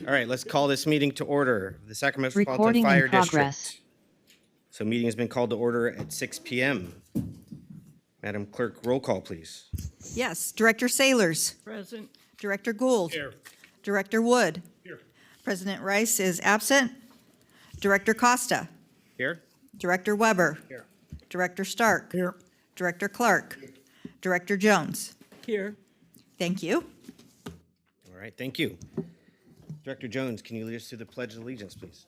All right, let's call this meeting to order. The Sacramento Metropolitan Recording in Fire progress. District. So meeting has been called to order at 6 p.m. Madam Clerk, roll call, please. Yes, Director Sailors. Present. Director Gould. Here. Director Wood. Here. President Rice is absent. Director Costa. Here? Director Weber. Here. Director Stark. Here. Director Clark. Director Jones. Here. Thank you. All right, thank you. Director Jones, can you lead us through the Pledge of Allegiance, please?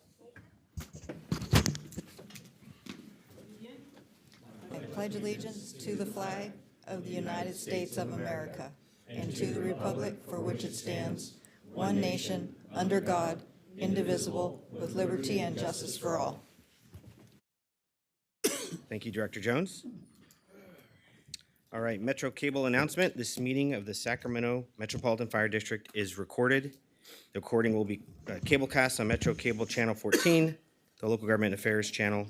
I pledge allegiance to the flag of the United States of America and to the republic for which it stands, one nation, under God, indivisible, with liberty and justice for all. Thank you, Director Jones. All right, Metro Cable announcement. This meeting of the Sacramento Metropolitan Fire District is recorded. The recording will be cablecast on Metro Cable Channel 14, the Local Government Affairs channel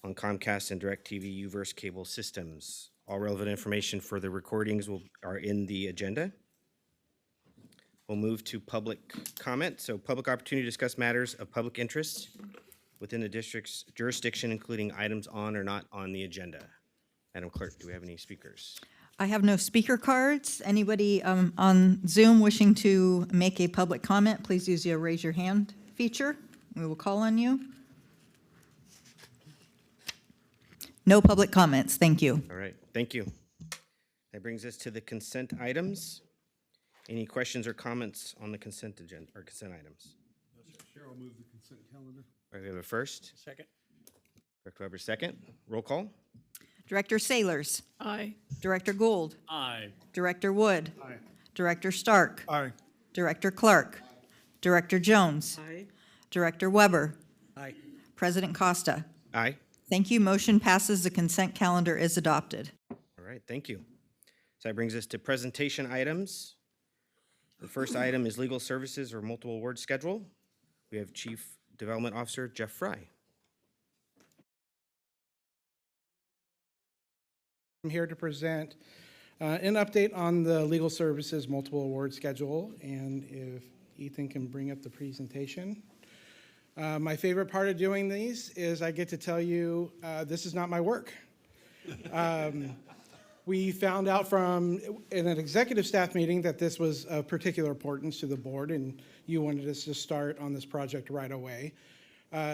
on Comcast and DirecTV Uverse cable systems. All relevant information for the recordings are in the agenda. We'll move to public comment. So public opportunity to discuss matters of public interest within the district's jurisdiction, including items on or not on the agenda. Madam Clerk, do we have any speakers? I have no speaker cards. Anybody on Zoom wishing to make a public comment, please use the raise your hand feature. We will call on you. No public comments. Thank you. All right, thank you. That brings us to the consent items. Any questions or comments on the consent agenda or consent items? No, sir. Chair, I'll move the consent calendar. All right, we have a first. Second. Director Weber, second. Roll call. Director Sailors. Aye. Director Gould. Aye. Director Wood. Aye. Director Stark. Aye. Director Clark. Director Jones. Aye. Director Weber. Aye. President Costa. Aye. Thank you. Motion passes. The consent calendar is adopted. All right, thank you. So that brings us to presentation items. The first item is legal services or multiple award schedule. We have Chief Development Officer Jeff Fry. I'm here to present an update on the legal services multiple award schedule, and if Ethan can bring up the presentation. My favorite part of doing these is I get to tell you this is not my work. We found out in an executive staff meeting that this was of particular importance to the board, and you wanted us to start on this project right away.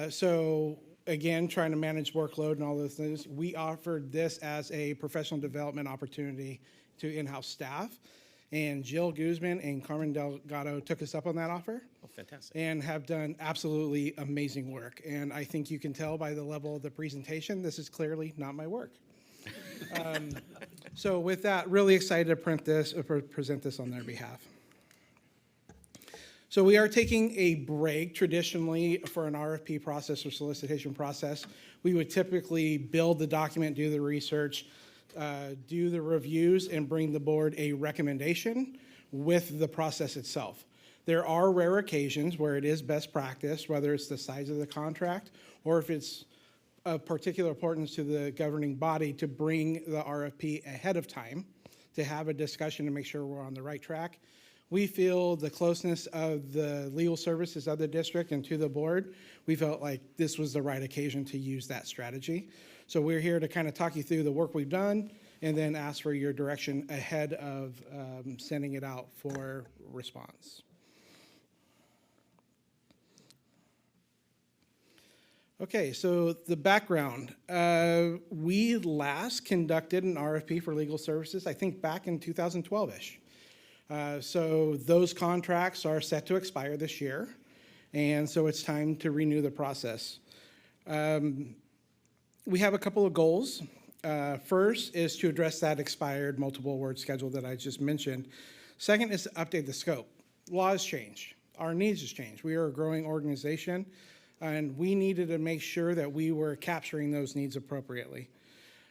So again, trying to manage workload and all those things, we offered this as a professional development opportunity to in-house staff. And Jill Guzman and Carmen Delgado took us up on that offer. Oh, fantastic. And have done absolutely amazing work. And I think you can tell by the level of the presentation, this is clearly not my work. So with that, really excited to present this on their behalf. So we are taking a break. Traditionally, for an RFP process or solicitation process, we would typically build the document, do the research, do the reviews, and bring the board a recommendation with the process itself. There are rare occasions where it is best practice, whether it's the size of the contract or if it's of particular importance to the governing body, to bring the RFP ahead of time to have a discussion to make sure we're on the right track. We feel the closeness of the legal services of the district and to the board, we felt like this was the right occasion to use that strategy. So we're here to kind of talk you through the work we've done and then ask for your direction ahead of sending it out for response. Okay, so the background. We last conducted an RFP for legal services, I think back in 2012-ish. So those contracts are set to expire this year, and so it's time to renew the process. We have a couple of goals. First is to address that expired multiple award schedule that I just mentioned. Second is to update the scope. Laws change. Our needs has changed. We are a growing organization, and we needed to make sure that we were capturing those needs appropriately.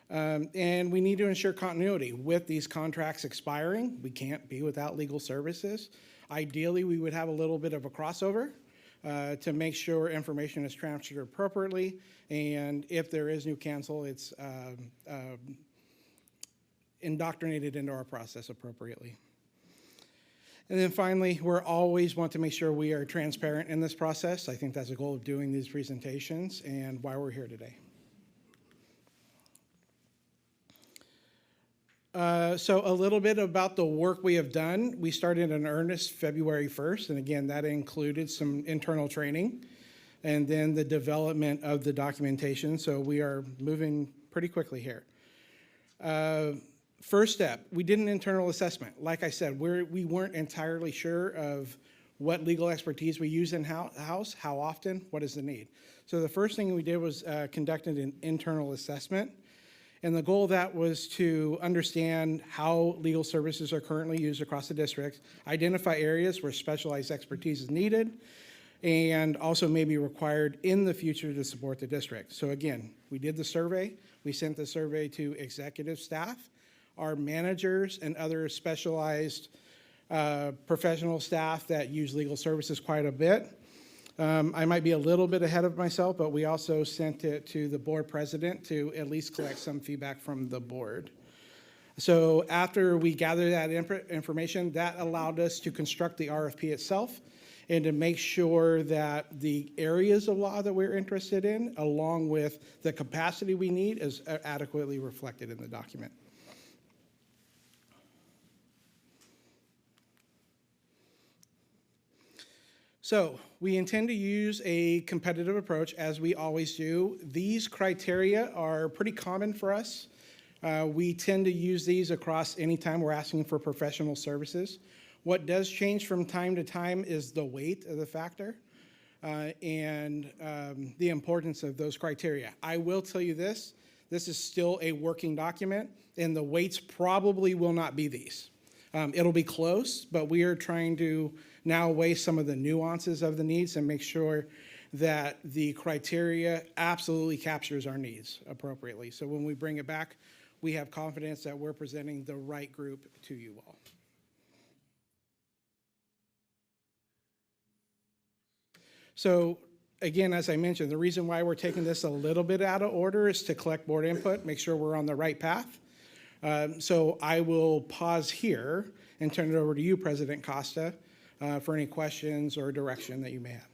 And we need to ensure continuity. With these contracts expiring, we can't be without legal services. Ideally, we would have a little bit of a crossover to make sure information is transferred appropriately, and if there is new cancel, it's indoctrinated into our process appropriately. And then finally, we're always want to make sure we are transparent in this process. I think that's the goal of doing these presentations and why we're here today. So a little bit about the work we have done. We started in earnest February 1st, and again, that included some internal training and then the development of the documentation. So we are moving pretty quickly here. First step, we did an internal assessment. Like I said, we weren't entirely sure of what legal expertise we use in-house, how often, what is the need. So the first thing we did was conducted an internal assessment. And the goal of that was to understand how legal services are currently used across the district, identify areas where specialized expertise is needed, and also may be required in the future to support the district. So again, we did the survey. We sent the survey to executive staff, our managers, and other specialized professional staff that use legal services quite a bit. I might be a little bit ahead of myself, but we also sent it to the board president to at least collect some feedback from the board. So after we gathered that information, that allowed us to construct the RFP itself and to make sure that the areas of law that we're interested in, along with the capacity we need, is adequately reflected in the document. So we intend to use a competitive approach, as we always do. These criteria are pretty common for us. We tend to use these across any time we're asking for professional services. What does change from time to time is the weight of the factor and the importance of those criteria. I will tell you this is still a working document, and the weights probably will not be these. It'll be close, but we are trying to now weigh some of the nuances of the needs and make sure that the criteria absolutely captures our needs appropriately. So when we bring it back, we have confidence that we're presenting the right group to you all. So again, as I mentioned, the reason why we're taking this a little bit out of order is to collect board input, make sure we're on the right path. So I will pause here and turn it over to you, President Costa, for any questions or direction that you may have.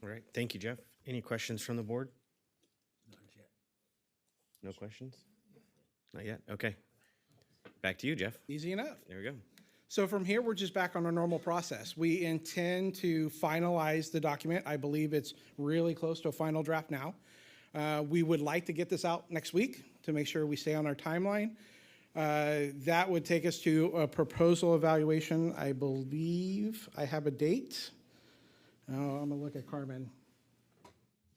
All right, thank you, Jeff. Any questions from the board? Not yet. No questions? Not yet, okay. Back to you, Jeff. Easy enough. There we go. So from here, we're just back on our normal process. We intend to finalize the document. I believe it's really close to a final draft now. We would like to get this out next week to make sure we stay on our timeline. That would take us to a proposal evaluation. I believe I have a date. Oh, I'm gonna look at Carmen.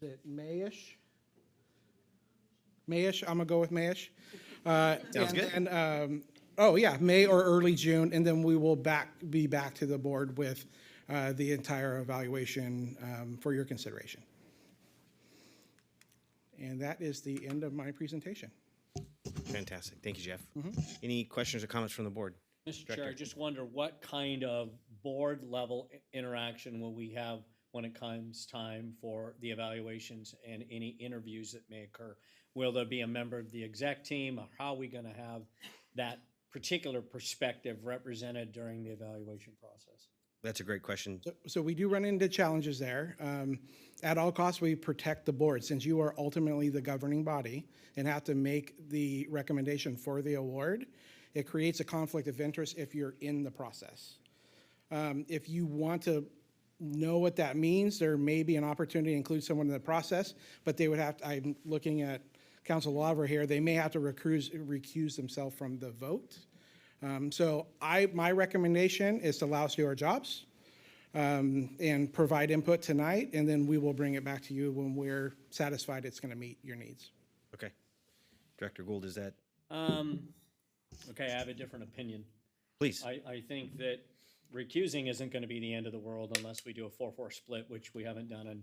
Is it Mayish? Mayish, I'm gonna go with Mayish. Sounds good. And, oh yeah, May or early June, and then we will be back to the board with the entire evaluation for your consideration. And that is the end of my presentation. Fantastic. Thank you, Jeff. Any questions or comments from the board? Mr. Chair, I just wonder what kind of board level interaction will we have when it comes time for the evaluations and any interviews that may occur? Will there be a member of the exec team, or how are we going to have that particular perspective represented during the evaluation process? That's a great question. So we do run into challenges there. At all costs, we protect the board, since you are ultimately the governing body and have to make the recommendation for the award. It creates a conflict of interest if you're in the process. If you want to know what that means, there may be an opportunity to include someone in the process, but they would have to, I'm looking at Council Lawver here, they may have to recuse themselves from the vote. So my recommendation is to allow us to do our jobs and provide input tonight, and then we will bring it back to you when we're satisfied it's going to meet your needs. Okay. Director Gould, is that? Okay, I have a different opinion. Please. I think that recusing isn't going to be the end of the world unless we do a 4-4 split, which we haven't done in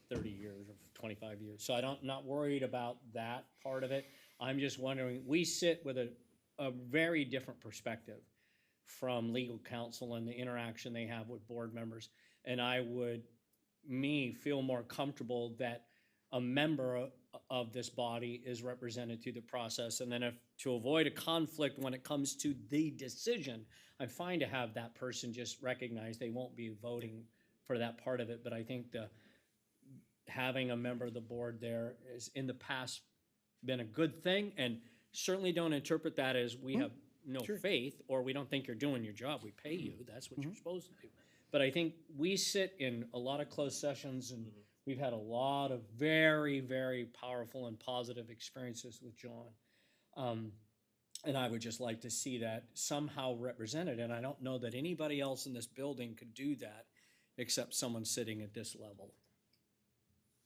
30 years or 25 years. So I'm not worried about that part of it. I'm just wondering, we sit with a very different perspective from legal counsel and the interaction they have with board members. And I would, feel more comfortable that a member of this body is represented through the process. And then if, to avoid a conflict when it comes to the decision, I'm fine to have that person just recognize they won't be voting for that part of it. But I think having a member of the board there is in the past been a good thing, and certainly don't interpret that as we have no faith or we don't think you're doing your job. We pay you. That's what you're supposed to do. But I think we sit in a lot of closed sessions, and we've had a lot of very, very powerful and positive experiences with John. And I would just like to see that somehow represented. And I don't know that anybody else in this building could do that except someone sitting at this level.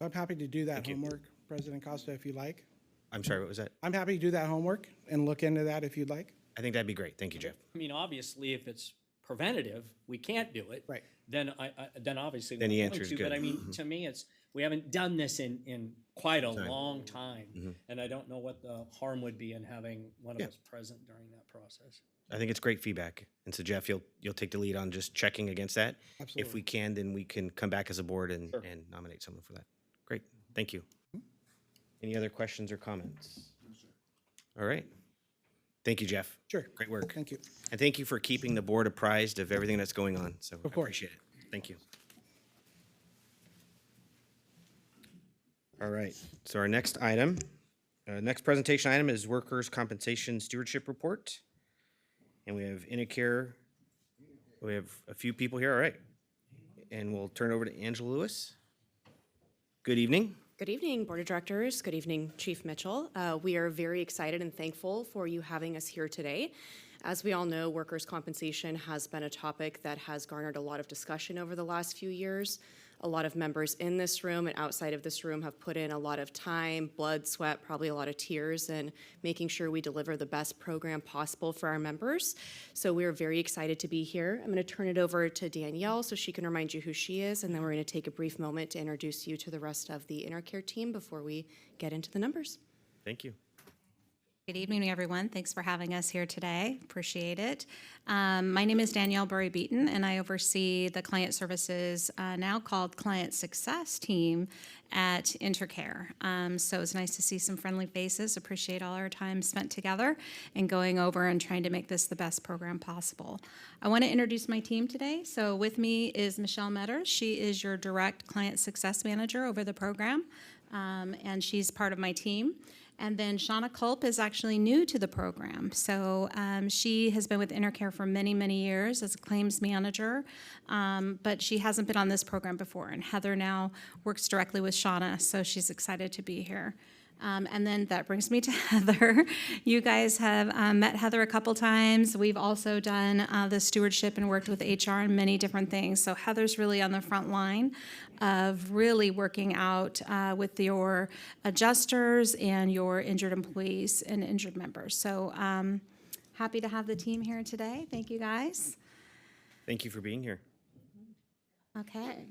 I'm happy to do that Thank you. homework, President Costa, if you'd like. I'm sorry, what was that? I'm happy to do that homework and look into that if you'd like. I think that'd be great. Thank you, Jeff. I mean, obviously, if it's preventative, we can't do it. Right. Then then obviously. Then the we're answer going is to. But good. I mean, to me, we haven't done this in quite a long time. And I don't know what the harm would be in having one of us present during that process. I think it's great feedback. And so Jeff, you'll take the lead on just checking against that. Absolutely. If we can, then we can come back as a board and, Sure. and nominate someone for that. Great, thank you. Any other questions or comments? All right. Thank you, Jeff. Sure. Great work. Thank you. And thank you for keeping the board apprised of everything that's going on. So I Of course. appreciate it. Thank you. All right, so our next item, next presentation item is Workers' Compensation Stewardship Report. And we have Intercare, we have a few people here, all right. And we'll turn it over to Angela Lewis. Good evening. Good evening, Board of Directors. Good evening, Chief Mitchell. We are very excited and thankful for you having us here today. As we all know, workers' compensation has been a topic that has garnered a lot of discussion over the last few years. A lot of members in this room and outside of this room have put in a lot of time, blood, sweat, probably a lot of tears in making sure we deliver the best program possible for our members. So we're very excited to be here. I'm going to turn it over to Danielle so she can remind you who she is, and then we're going to take a brief moment to introduce you to the rest of the Intercare team before we get into the numbers. Thank you. Good evening, everyone. Thanks for having us here today. Appreciate it. My name is Danielle Burry-Beaton, and I oversee the client services, now called Client Success team at Intercare. So it's nice to see some friendly faces. Appreciate all our time spent together and going over and trying to make this the best program possible. I want to introduce my team today. So with me is Michelle Metters. She is your direct client success manager over the program, and she's part of my team. And then Shauna Culp is actually new to the program. So she has been with Intercare for many, many years as a claims manager, but she hasn't been on this program before. And Heather now works directly with Shauna, so she's excited to be here. And then that brings me to Heather. You guys have met Heather a couple times. We've also done the stewardship and worked with HR and many different things. So Heather's really on the front line of really working out with your adjusters and your injured employees and injured members. So happy to have the team here today. Thank you, guys. Thank you for being here. Okay.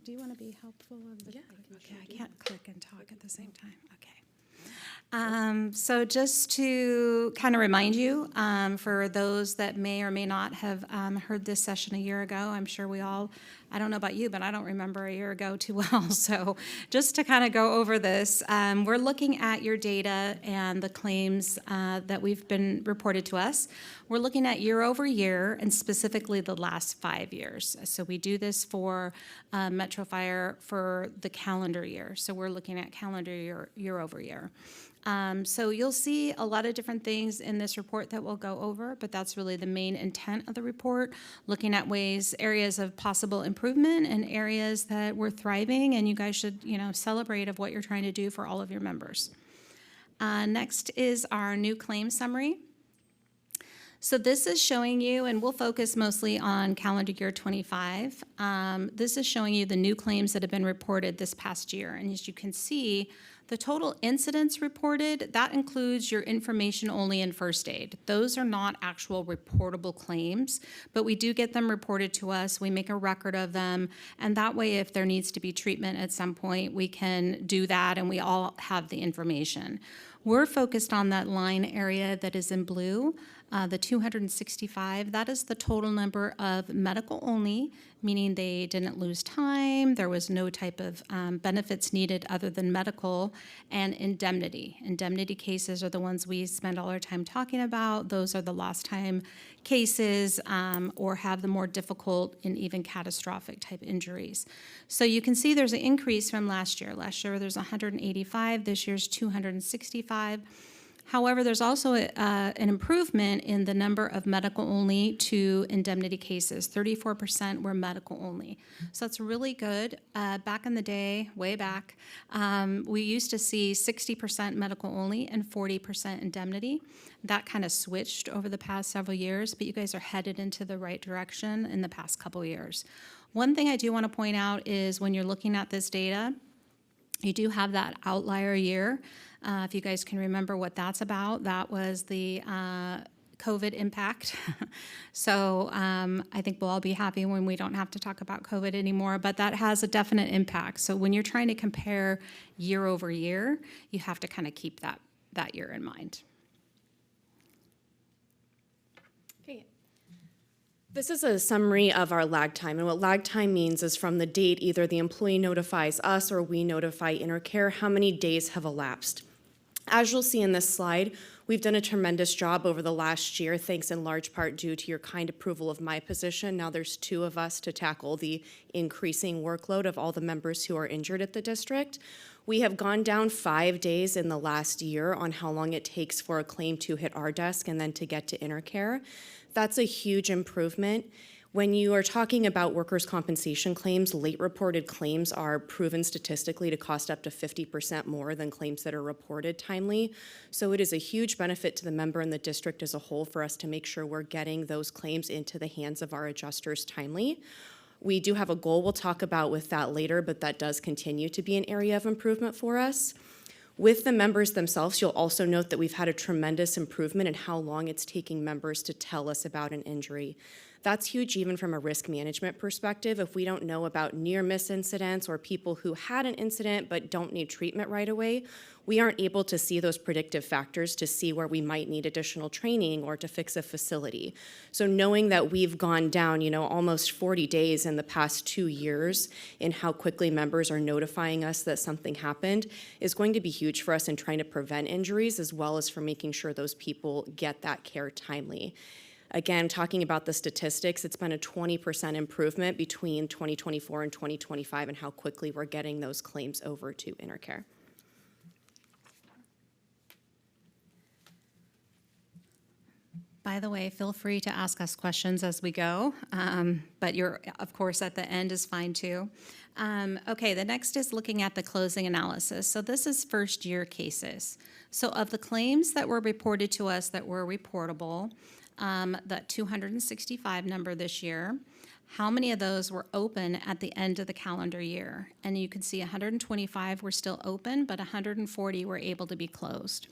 Do you want to be helpful? Okay, I can't click and talk at the same time. Okay. So just to kind of remind you, for those that may or may not have heard this session a year ago, I'm sure we all, I don't know about you, but I don't remember a year ago too well. So just to kind of go over this, we're looking at your data and the claims that we've been reported to us. We're looking at year over year and specifically the last 5 years. So we do this for Metro Fire for the calendar year. So we're looking at calendar year over year. So you'll see a lot of different things in this report that we'll go over, but that's really the main intent of the report, looking at areas of possible improvement and areas that we're thriving, and you guys should, celebrate of what you're trying to do for all of your members. Next is our new claim summary. So this is showing you, and we'll focus mostly on calendar year 25. This is showing you the new claims that have been reported this past year. And as you can see, the total incidents reported, that includes your information only and first aid. Those are not actual reportable claims, but we do get them reported to us. We make a record of them. And that way, if there needs to be treatment at some point, we can do that and we all have the information. We're focused on that line area that is in blue. The 265, that is the total number of medical only, meaning they didn't lose time, there was no type of benefits needed other than medical, and indemnity. Indemnity cases are the ones we spend all our time talking about. Those are the lost time cases or have the more difficult and even catastrophic type injuries. So you can see there's an increase from last year. Last year there's 185, this year's 265. However, there's also an improvement in the number of medical-only to indemnity cases. 34% were medical-only. So that's really good. Back in the day, way back, we used to see 60% medical-only and 40% indemnity. That kind of switched over the past several years, but you guys are headed into the right direction in the past couple years. One thing I do want to point out is when you're looking at this data, you do have that outlier year. If you guys can remember what that's about, that was the COVID impact. So I think we'll all be happy when we don't have to talk about COVID anymore, but that has a definite impact. So when you're trying to compare year over year, you have to kind of keep that year in mind. Okay. This is a summary of our lag time, and what lag time means is from the date either the employee notifies us or we notify Intercare, how many days have elapsed. As you'll see in this slide, we've done a tremendous job over the last year, thanks in large part due to your kind approval of my position. Now there's 2 of us to tackle the increasing workload of all the members who are injured at the district. We have gone down 5 days in the last year on how long it takes for a claim to hit our desk and then to get to Intercare. That's a huge improvement. When you are talking about workers' compensation claims, late reported claims are proven statistically to cost up to 50% more than claims that are reported timely. So it is a huge benefit to the member and the district as a whole for us to make sure we're getting those claims into the hands of our adjusters timely. We do have a goal we'll talk about with that later, but that does continue to be an area of improvement for us. With the members themselves, you'll also note that we've had a tremendous improvement in how long it's taking members to tell us about an injury. That's huge even from a risk management perspective. If we don't know about near-miss incidents or people who had an incident but don't need treatment right away, we aren't able to see those predictive factors to see where we might need additional training or to fix a facility. So knowing that we've gone down, almost 40 days in the past 2 years in how quickly members are notifying us that something happened is going to be huge for us in trying to prevent injuries as well as for making sure those people get that care timely. Again, talking about the statistics, it's been a 20% improvement between 2024 and 2025 and how quickly we're getting those claims over to Intercare. By the way, feel free to ask us questions as we go, but you're, of course, at the end is fine too. Okay, the next is looking at the closing analysis. So this is first year cases. So of the claims that were reported to us that were reportable, that 265 number this year, how many of those were open at the end of the calendar year? And you can see 125 were still open, but 140 were able to be closed.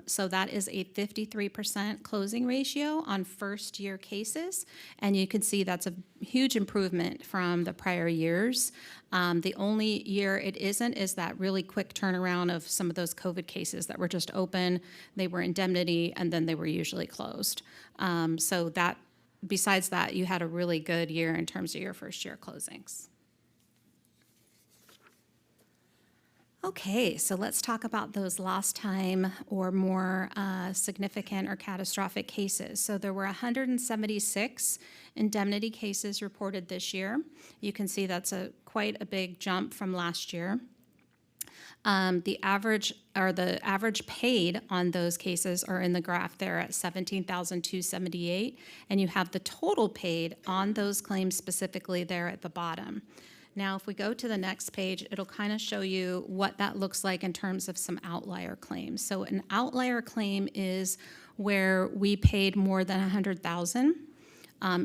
So that is a 53% closing ratio on first year cases. And you can see that's a huge improvement from the prior years. The only year it isn't is that really quick turnaround of some of those COVID cases that were just open, they were indemnity, and then they were usually closed. So that, besides that, you had a really good year in terms of your first year closings. Okay, so let's talk about those lost time or more significant or catastrophic cases. So there were 176 indemnity cases reported this year. You can see that's quite a big jump from last year. The average paid on those cases are in the graph there at $17,278, and you have the total paid on those claims specifically there at the bottom. Now, if we go to the next page, it'll kind of show you what that looks like in terms of some outlier claims. So an outlier claim is where we paid more than $100,000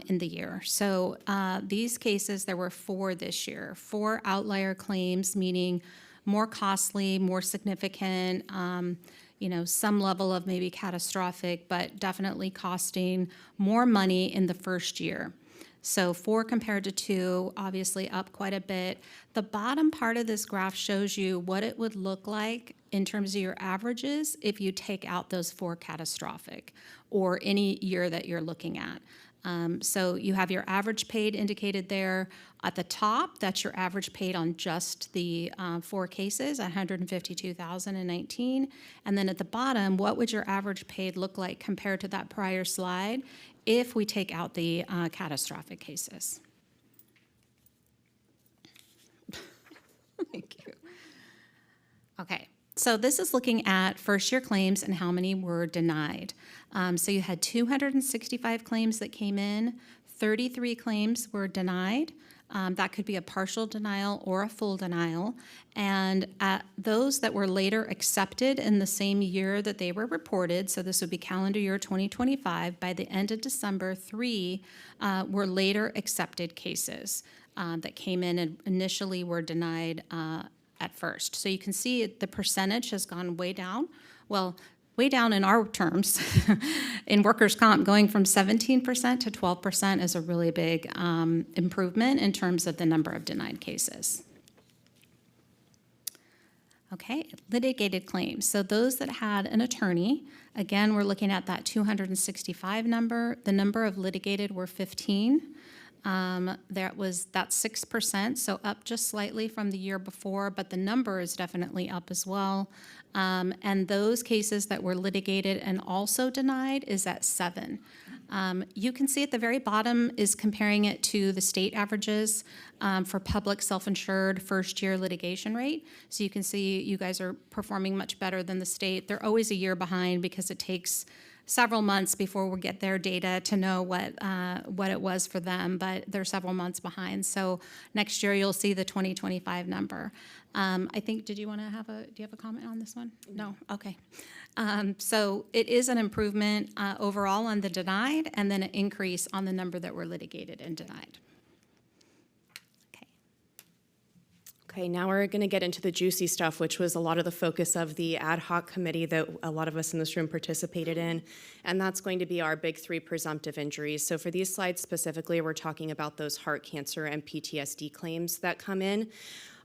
in the year. So these cases, there were 4 this year. 4 outlier claims, meaning more costly, more significant, some level of maybe catastrophic, but definitely costing more money in the first year. So 4 compared to 2, obviously up quite a bit. The bottom part of this graph shows you what it would look like in terms of your averages if you take out those 4 catastrophic or any year that you're looking at. So you have your average paid indicated there. At the top, that's your average paid on just the 4 cases, 152,019. And then at the bottom, what would your average paid look like compared to that prior slide if we take out the catastrophic cases? Thank you. Okay. So this is looking at first-year claims and how many were denied. So you had 265 claims that came in, 33 claims were denied. That could be a partial denial or a full denial. And those that were later accepted in the same year that they were reported, so this would be calendar year 2025, by the end of December, 3 were later accepted cases that came in and initially were denied at first. So you can see the percentage has gone way down. Well, way down in our terms. In workers' comp, going from 17% to 12% is a really big improvement in terms of the number of denied cases. Okay, litigated claims. So those that had an attorney, again, we're looking at that 265 number. The number of litigated were 15. That's 6%, so up just slightly from the year before, but the number is definitely up as well. And those cases that were litigated and also denied is at 7. You can see at the very bottom is comparing it to the state averages for public self-insured first-year litigation rate. So you can see you guys are performing much better than the state. They're always a year behind because it takes several months before we get their data to know what it was for them, but they're several months behind. So next year you'll see the 2025 number. I think, do you have a comment on this one? No? Okay. So it is an improvement overall on the denied and then an increase on the number that were litigated and denied. Okay, now we're going to get into the juicy stuff, which was a lot of the focus of the ad hoc committee that a lot of us in this room participated in, and that's going to be our big 3 presumptive injuries. So for these slides specifically, we're talking about those heart cancer and PTSD claims that come in.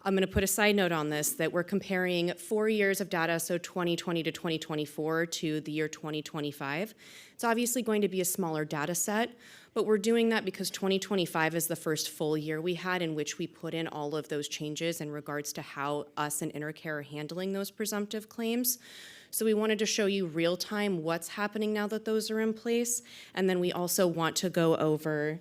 I'm going to put a side note on this that we're comparing 4 years of data, so 2020 to 2024 to the year 2025. It's obviously going to be a smaller data set, but we're doing that because 2025 is the first full year we had in which we put in all of those changes in regards to how us and Intercare are handling those presumptive claims. So we wanted to show you real time what's happening now that those are in place, and then we also want to go over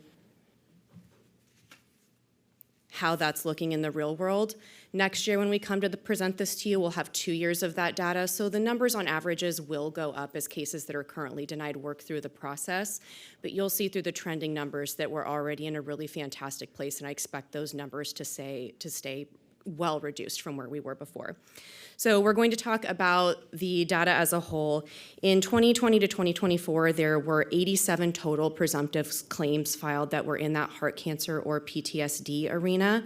how that's looking in the real world. Next year when we come to present this to you, we'll have 2 years of that data, so the numbers on averages will go up as cases that are currently denied work through the process, but you'll see through the trending numbers that we're already in a really fantastic place, and I expect those numbers to stay well reduced from where we were before. So we're going to talk about the data as a whole. In 2020 to 2024, there were 87 total presumptive claims filed that were in that heart cancer or PTSD arena.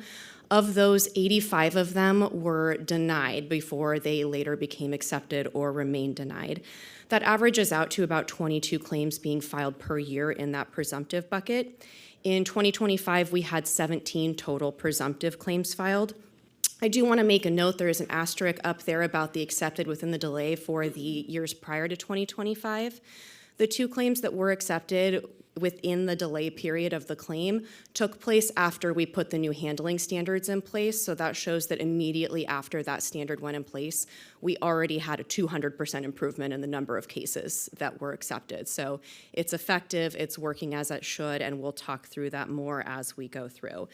Of those, 85 of them were denied before they later became accepted or remained denied. That averages out to about 22 claims being filed per year in that presumptive bucket. In 2025, we had 17 total presumptive claims filed. I do want to make a note, there is an asterisk up there about the accepted within the delay for the years prior to 2025. The 2 claims that were accepted within the delay period of the claim took place after we put the new handling standards in place, so that shows that immediately after that standard went in place, we already had a 200% improvement in the number of cases that were accepted. So it's effective, it's working as it should, and we'll talk through that more as we go through.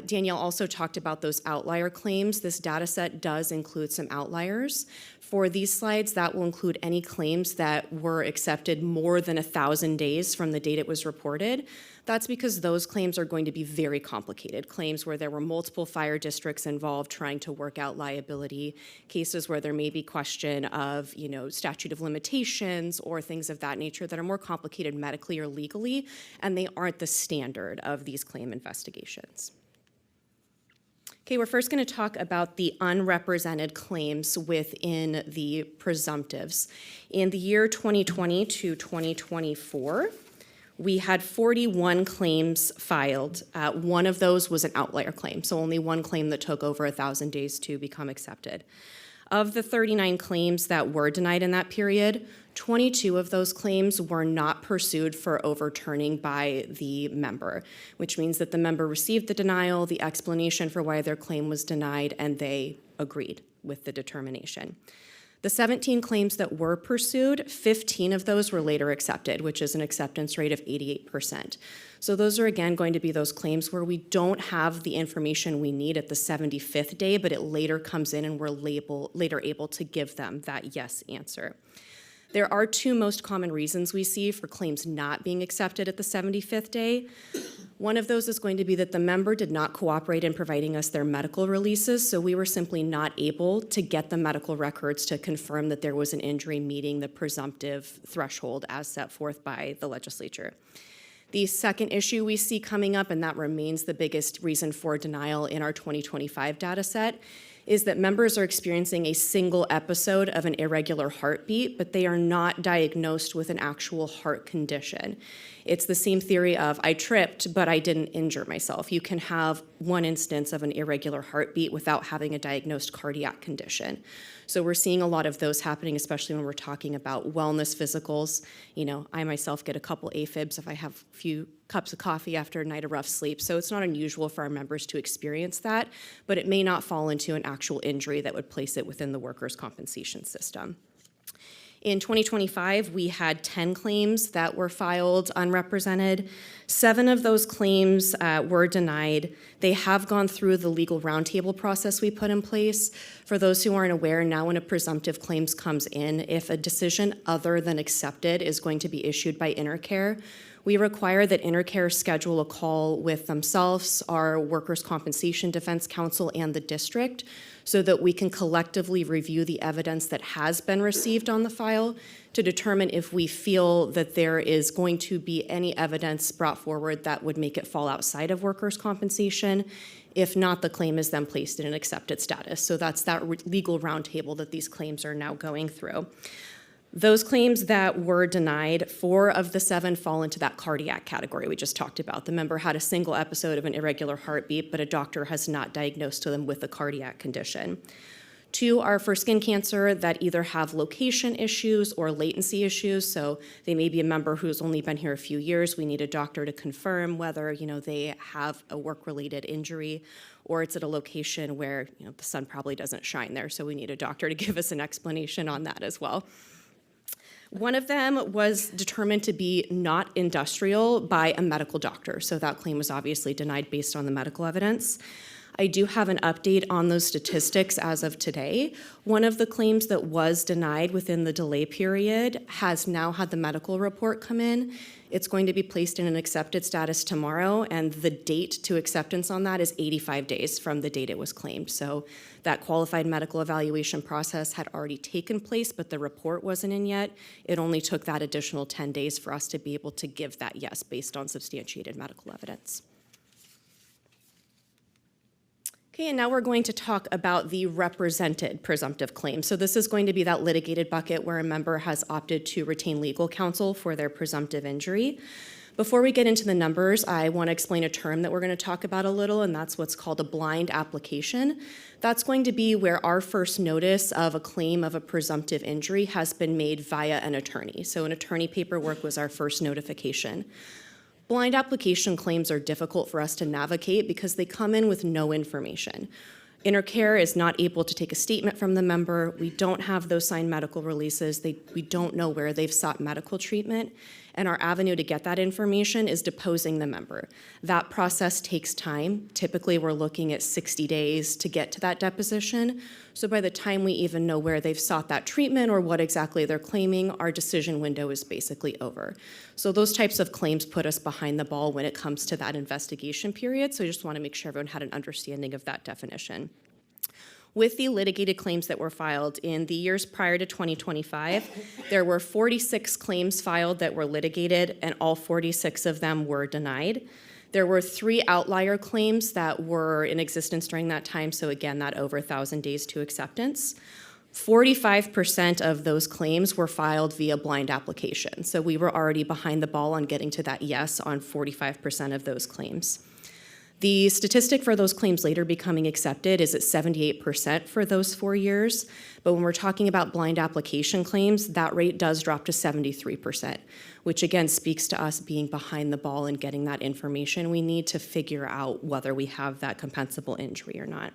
Danielle also talked about those outlier claims. This data set does include some outliers. For these slides, that will include any claims that were accepted more than 1,000 days from the date it was reported. That's because those claims are going to be very complicated. Claims where there were multiple fire districts involved trying to work out liability, cases where there may be question of, statute of limitations or things of that nature that are more complicated medically or legally, and they aren't the standard of these claim investigations. Okay, we're first going to talk about the unrepresented claims within the presumptives. In the year 2020 to 2024, We had 41 claims filed. One of those was an outlier claim, so only one claim that took over 1,000 days to become accepted. Of the 39 claims that were denied in that period, 22 of those claims were not pursued for overturning by the member, which means that the member received the denial, the explanation for why their claim was denied, and they agreed with the determination. The 17 claims that were pursued, 15 of those were later accepted, which is an acceptance rate of 88%. So those are again going to be those claims where we don't have the information we need at the 75th day, but it later comes in and we're later able to give them that yes answer. There are two most common reasons we see for claims not being accepted at the 75th day. One of those is going to be that the member did not cooperate in providing us their medical releases, so we were simply not able to get the medical records to confirm that there was an injury meeting the presumptive threshold as set forth by the legislature. The second issue we see coming up, and that remains the biggest reason for denial in our 2025 data set, is that members are experiencing a single episode of an irregular heartbeat, but they are not diagnosed with an actual heart condition. It's the same theory of I tripped, but I didn't injure myself. You can have one instance of an irregular heartbeat without having a diagnosed cardiac condition. So we're seeing a lot of those happening, especially when we're talking about wellness physicals. You know, I myself get a couple AFibs if I have a few cups of coffee after a night of rough sleep. So it's not unusual for our members to experience that, but it may not fall into an actual injury that would place it within the workers' compensation system. In 2025, we had 10 claims that were filed unrepresented. 7 of those claims were denied. They have gone through the legal roundtable process we put in place. For those who aren't aware, now when a presumptive claims comes in, if a decision other than accepted is going to be issued by Intercare, we require that Intercare schedule a call with themselves, our workers' compensation defense counsel, and the district so that we can collectively review the evidence that has been received on the file to determine if we feel that there is going to be any evidence brought forward that would make it fall outside of workers' compensation. If not, the claim is then placed in an accepted status. So that's that legal roundtable that these claims are now going through. Those claims that were denied, 4 of the 7 fall into that cardiac category we just talked about. The member had a single episode of an irregular heartbeat, but a doctor has not diagnosed them with a cardiac condition. 2 are for skin cancer that either have location issues or latency issues. So they may be a member who's only been here a few years. We need a doctor to confirm whether, they have a work-related injury, or it's at a location where, the sun probably doesn't shine there. So we need a doctor to give us an explanation on that as well. One of them was determined to be not industrial by a medical doctor, so that claim was obviously denied based on the medical evidence. I do have an update on those statistics as of today. One of the claims that was denied within the delay period has now had the medical report come in. It's going to be placed in an accepted status tomorrow, and the date to acceptance on that is 85 days from the date it was claimed. So that qualified medical evaluation process had already taken place, but the report wasn't in yet. It only took that additional 10 days for us to be able to give that yes based on substantiated medical evidence. Okay, and now we're going to talk about the represented presumptive claim. So this is going to be that litigated bucket where a member has opted to retain legal counsel for their presumptive injury. Before we get into the numbers, I want to explain a term that we're going to talk about a little, and that's what's called a blind application. That's going to be where our first notice of a claim of a presumptive injury has been made via an attorney. So an attorney paperwork was our first notification. Blind application claims are difficult for us to navigate because they come in with no information. Intercare is not able to take a statement from the member. We don't have those signed medical releases. We don't know where they've sought medical treatment. And our avenue to get that information is deposing the member. That process takes time. Typically, we're looking at 60 days to get to that deposition. So by the time we even know where they've sought that treatment or what exactly they're claiming, our decision window is basically over. So those types of claims put us behind the ball when it comes to that investigation period. So I just want to make sure everyone had an understanding of that definition. With the litigated claims that were filed in the years prior to 2025, there were 46 claims filed that were litigated, and all 46 of them were denied. There were 3 outlier claims that were in existence during that time, so again, that over 1,000 days to acceptance. 45% of those claims were filed via blind application. So we were already behind the ball on getting to that yes on 45% of those claims. The statistic for those claims later becoming accepted is at 78% for those 4 years. But when we're talking about blind application claims, that rate does drop to 73%, which again speaks to us being behind the ball and getting that information we need to figure out whether we have that compensable injury or not.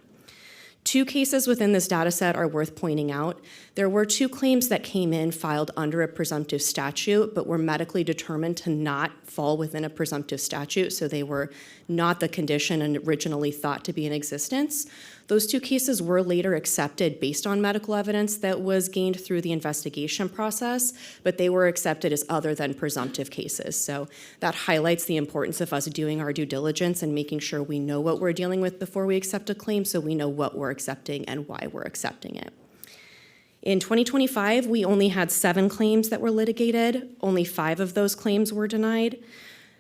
2 cases within this data set are worth pointing out. There were 2 claims that came in filed under a presumptive statute, but were medically determined to not fall within a presumptive statute, so they were not the condition and originally thought to be in existence. Those 2 cases were later accepted based on medical evidence that was gained through the investigation process, but they were accepted as other than presumptive cases. So that highlights the importance of us doing our due diligence and making sure we know what we're dealing with before we accept a claim, so we know what we're accepting and why we're accepting it. In 2025, we only had 7 claims that were litigated. Only 5 of those claims were denied.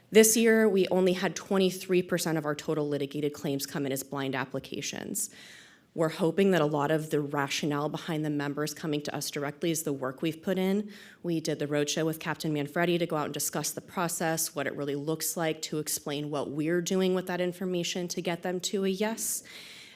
This year, we only had 23% of our total litigated claims come in as blind applications. We're hoping that a lot of the rationale behind the members coming to us directly is the work we've put in. We did the roadshow with Captain Manfredi to go out and discuss the process, what it really looks like, to explain what we're doing with that information to get them to a yes.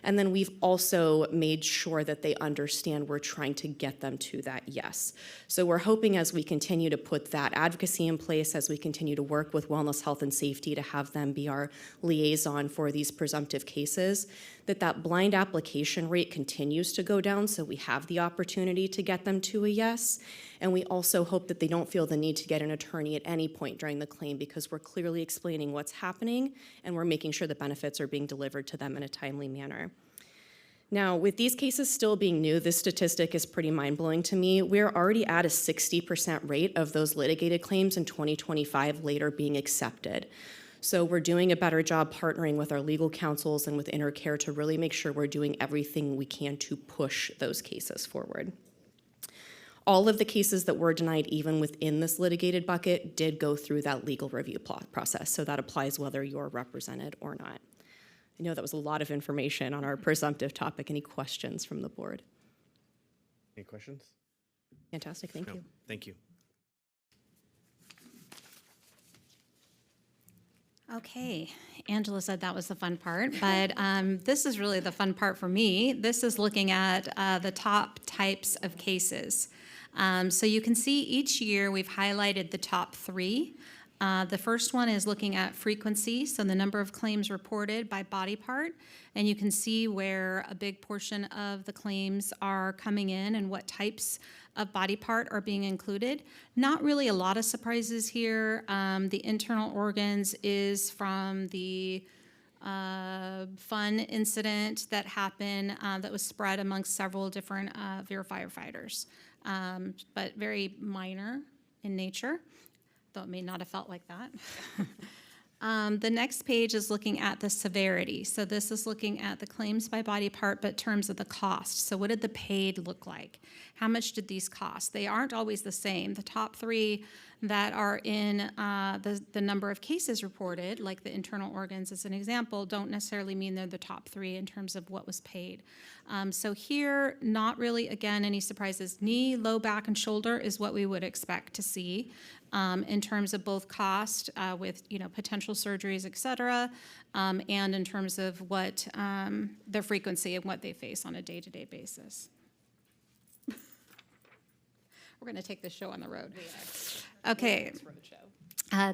And then we've also made sure that they understand we're trying to get them to that yes. So we're hoping as we continue to put that advocacy in place, as we continue to work with Wellness, Health, and Safety to have them be our liaison for these presumptive cases, that blind application rate continues to go down so we have the opportunity to get them to a yes. And we also hope that they don't feel the need to get an attorney at any point during the claim because we're clearly explaining what's happening and we're making sure the benefits are being delivered to them in a timely manner. Now, with these cases still being new, this statistic is pretty mind-blowing to me. We're already at a 60% rate of those litigated claims in 2025 later being accepted. So we're doing a better job partnering with our legal counsels and with Intercare to really make sure we're doing everything we can to push those cases forward. All of the cases that were denied, even within this litigated bucket, did go through that legal review process. So that applies whether you're represented or not. I know that was a lot of information on our presumptive topic. Any questions from the board? Any questions? Fantastic, thank you. Thank you. Okay, Angela said that was the fun part, but this is really the fun part for me. This is looking at the top types of cases. So you can see each year we've highlighted the top 3. The first one is looking at frequency, so the number of claims reported by body part, and you can see where a big portion of the claims are coming in and what types of body part are being included. Not really a lot of surprises here. The internal organs is from the fun incident that happened that was spread amongst several different VEER firefighters, but very minor in nature, though it may not have felt like that. The next page is looking at the severity. So this is looking at the claims by body part, but in terms of the cost. So what did the paid look like? How much did these cost? They aren't always the same. The top 3 that are in the number of cases reported, like the internal organs as an example, don't necessarily mean they're the top 3 in terms of what was paid. So here, not really, again, any surprises. Knee, low back, and shoulder is what we would expect to see in terms of both cost with potential surgeries, et cetera, and in terms of what their frequency and what they face on a day-to-day basis. We're going to take this show on the road. Okay.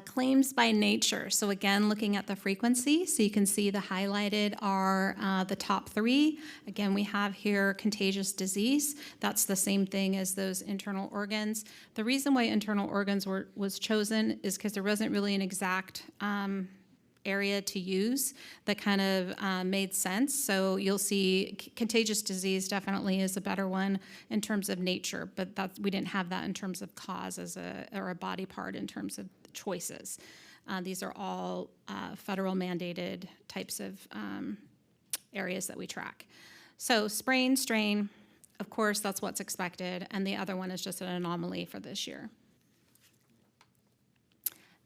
Claims by nature. So again, looking at the frequency. So you can see the highlighted are the top 3. Again, we have here contagious disease. That's the same thing as those internal organs. The reason why internal organs was chosen is because there wasn't really an exact area to use that kind of made sense. So you'll see contagious disease definitely is a better one in terms of nature, but we didn't have that in terms of cause or a body part in terms of choices. These are all federal mandated types of areas that we track. So sprain, strain, of course, that's what's expected, and the other one is just an anomaly for this year.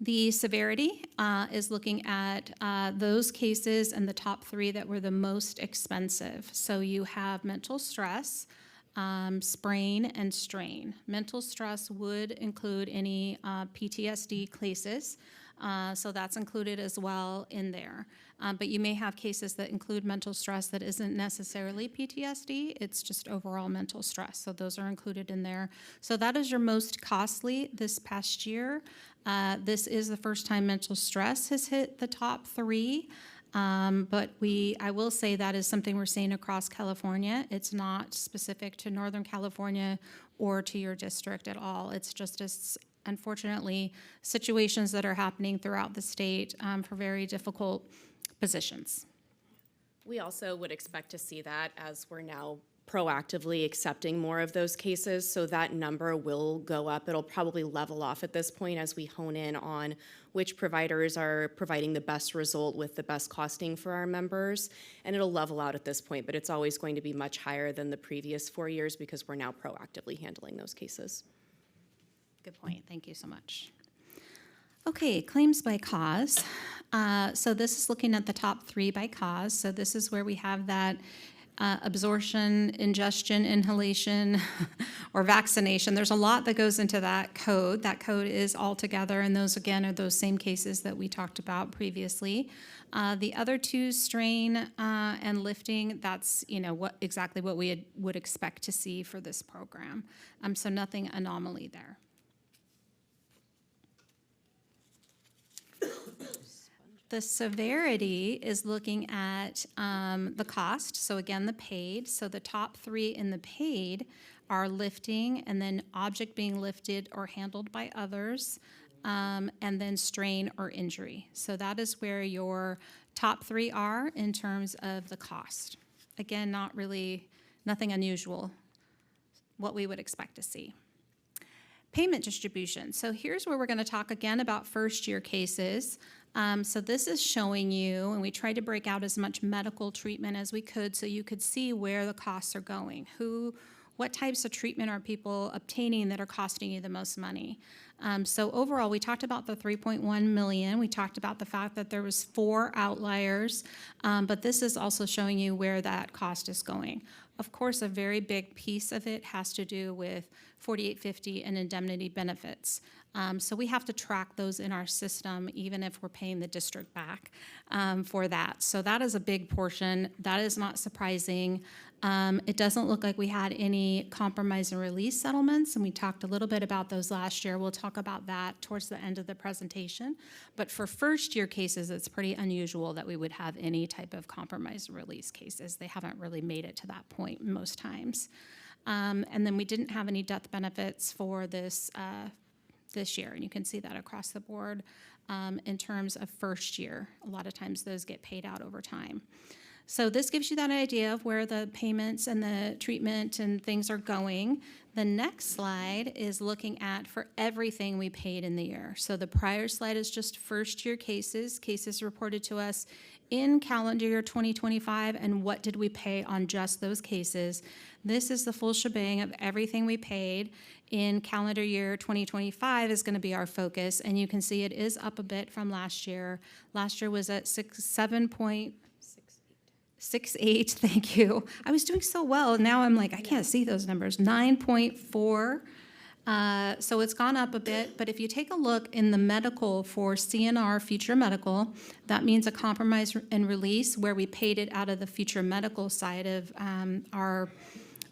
The severity is looking at those cases and the top 3 that were the most expensive. So you have mental stress, sprain, and strain. Mental stress would include any PTSD cases, so that's included as well in there. But you may have cases that include mental stress that isn't necessarily PTSD, it's just overall mental stress, so those are included in there. So that is your most costly this past year. This is the first time mental stress has hit the top 3. But I will say that is something we're seeing across California. It's not specific to Northern California or to your district at all. It's just unfortunately situations that are happening throughout the state for very difficult positions. We also would expect to see that as we're now proactively accepting more of those cases, so that number will go up. It'll probably level off at this point as we hone in on which providers are providing the best result with the best costing for our members, and it'll level out at this point, but it's always going to be much higher than the previous 4 years because we're now proactively handling those cases. Good point, thank you so much. Okay, claims by cause. So this is looking at the top 3 by cause. So this is where we have that absorption, ingestion, inhalation, or vaccination. There's a lot that goes into that code. That code is all together, and those, again, are those same cases that we talked about previously. The other 2, strain and lifting, that's exactly what we would expect to see for this program. So nothing anomaly there. The severity is looking at the cost, so again, the paid. So the top 3 in the paid are lifting, and then object being lifted or handled by others, and then strain or injury. So that is where your top 3 are in terms of the cost. Again, nothing unusual, what we would expect to see. Payment distribution. So here's where we're going to talk again about first-year cases. So this is showing you, and we tried to break out as much medical treatment as we could so you could see where the costs are going. What types of treatment are people obtaining that are costing you the most money? So overall, we talked about the 3.1 million. We talked about the fact that there was 4 outliers, but this is also showing you where that cost is going. Of course, a very big piece of it has to do with 4850 and indemnity benefits. So we have to track those in our system, even if we're paying the district back for that. So that is a big portion. That is not surprising. It doesn't look like we had any compromise and release settlements, and we talked a little bit about those last year. We'll talk about that towards the end of the presentation. But for first-year cases, it's pretty unusual that we would have any type of compromise and release cases. They haven't really made it to that point most times. And then we didn't have any death benefits for this year, and you can see that across the board in terms of first year. A lot of times those get paid out over time. So this gives you that idea of where the payments and the treatment and things are going. The next slide is looking at for everything we paid in the year. So the prior slide is just first year cases reported to us in calendar year 2025, and what did we pay on just those cases. This is the full shebang of everything we paid in calendar year 2025 is going to be our focus, and you can see it is up a bit from last year. Last year was at 7.68, thank you. I was doing so well, and now I'm like, I can't see those numbers. 9.4. So it's gone up a bit, but if you take a look in the medical for CNR future medical, that means a compromise and release where we paid it out of the future medical side of our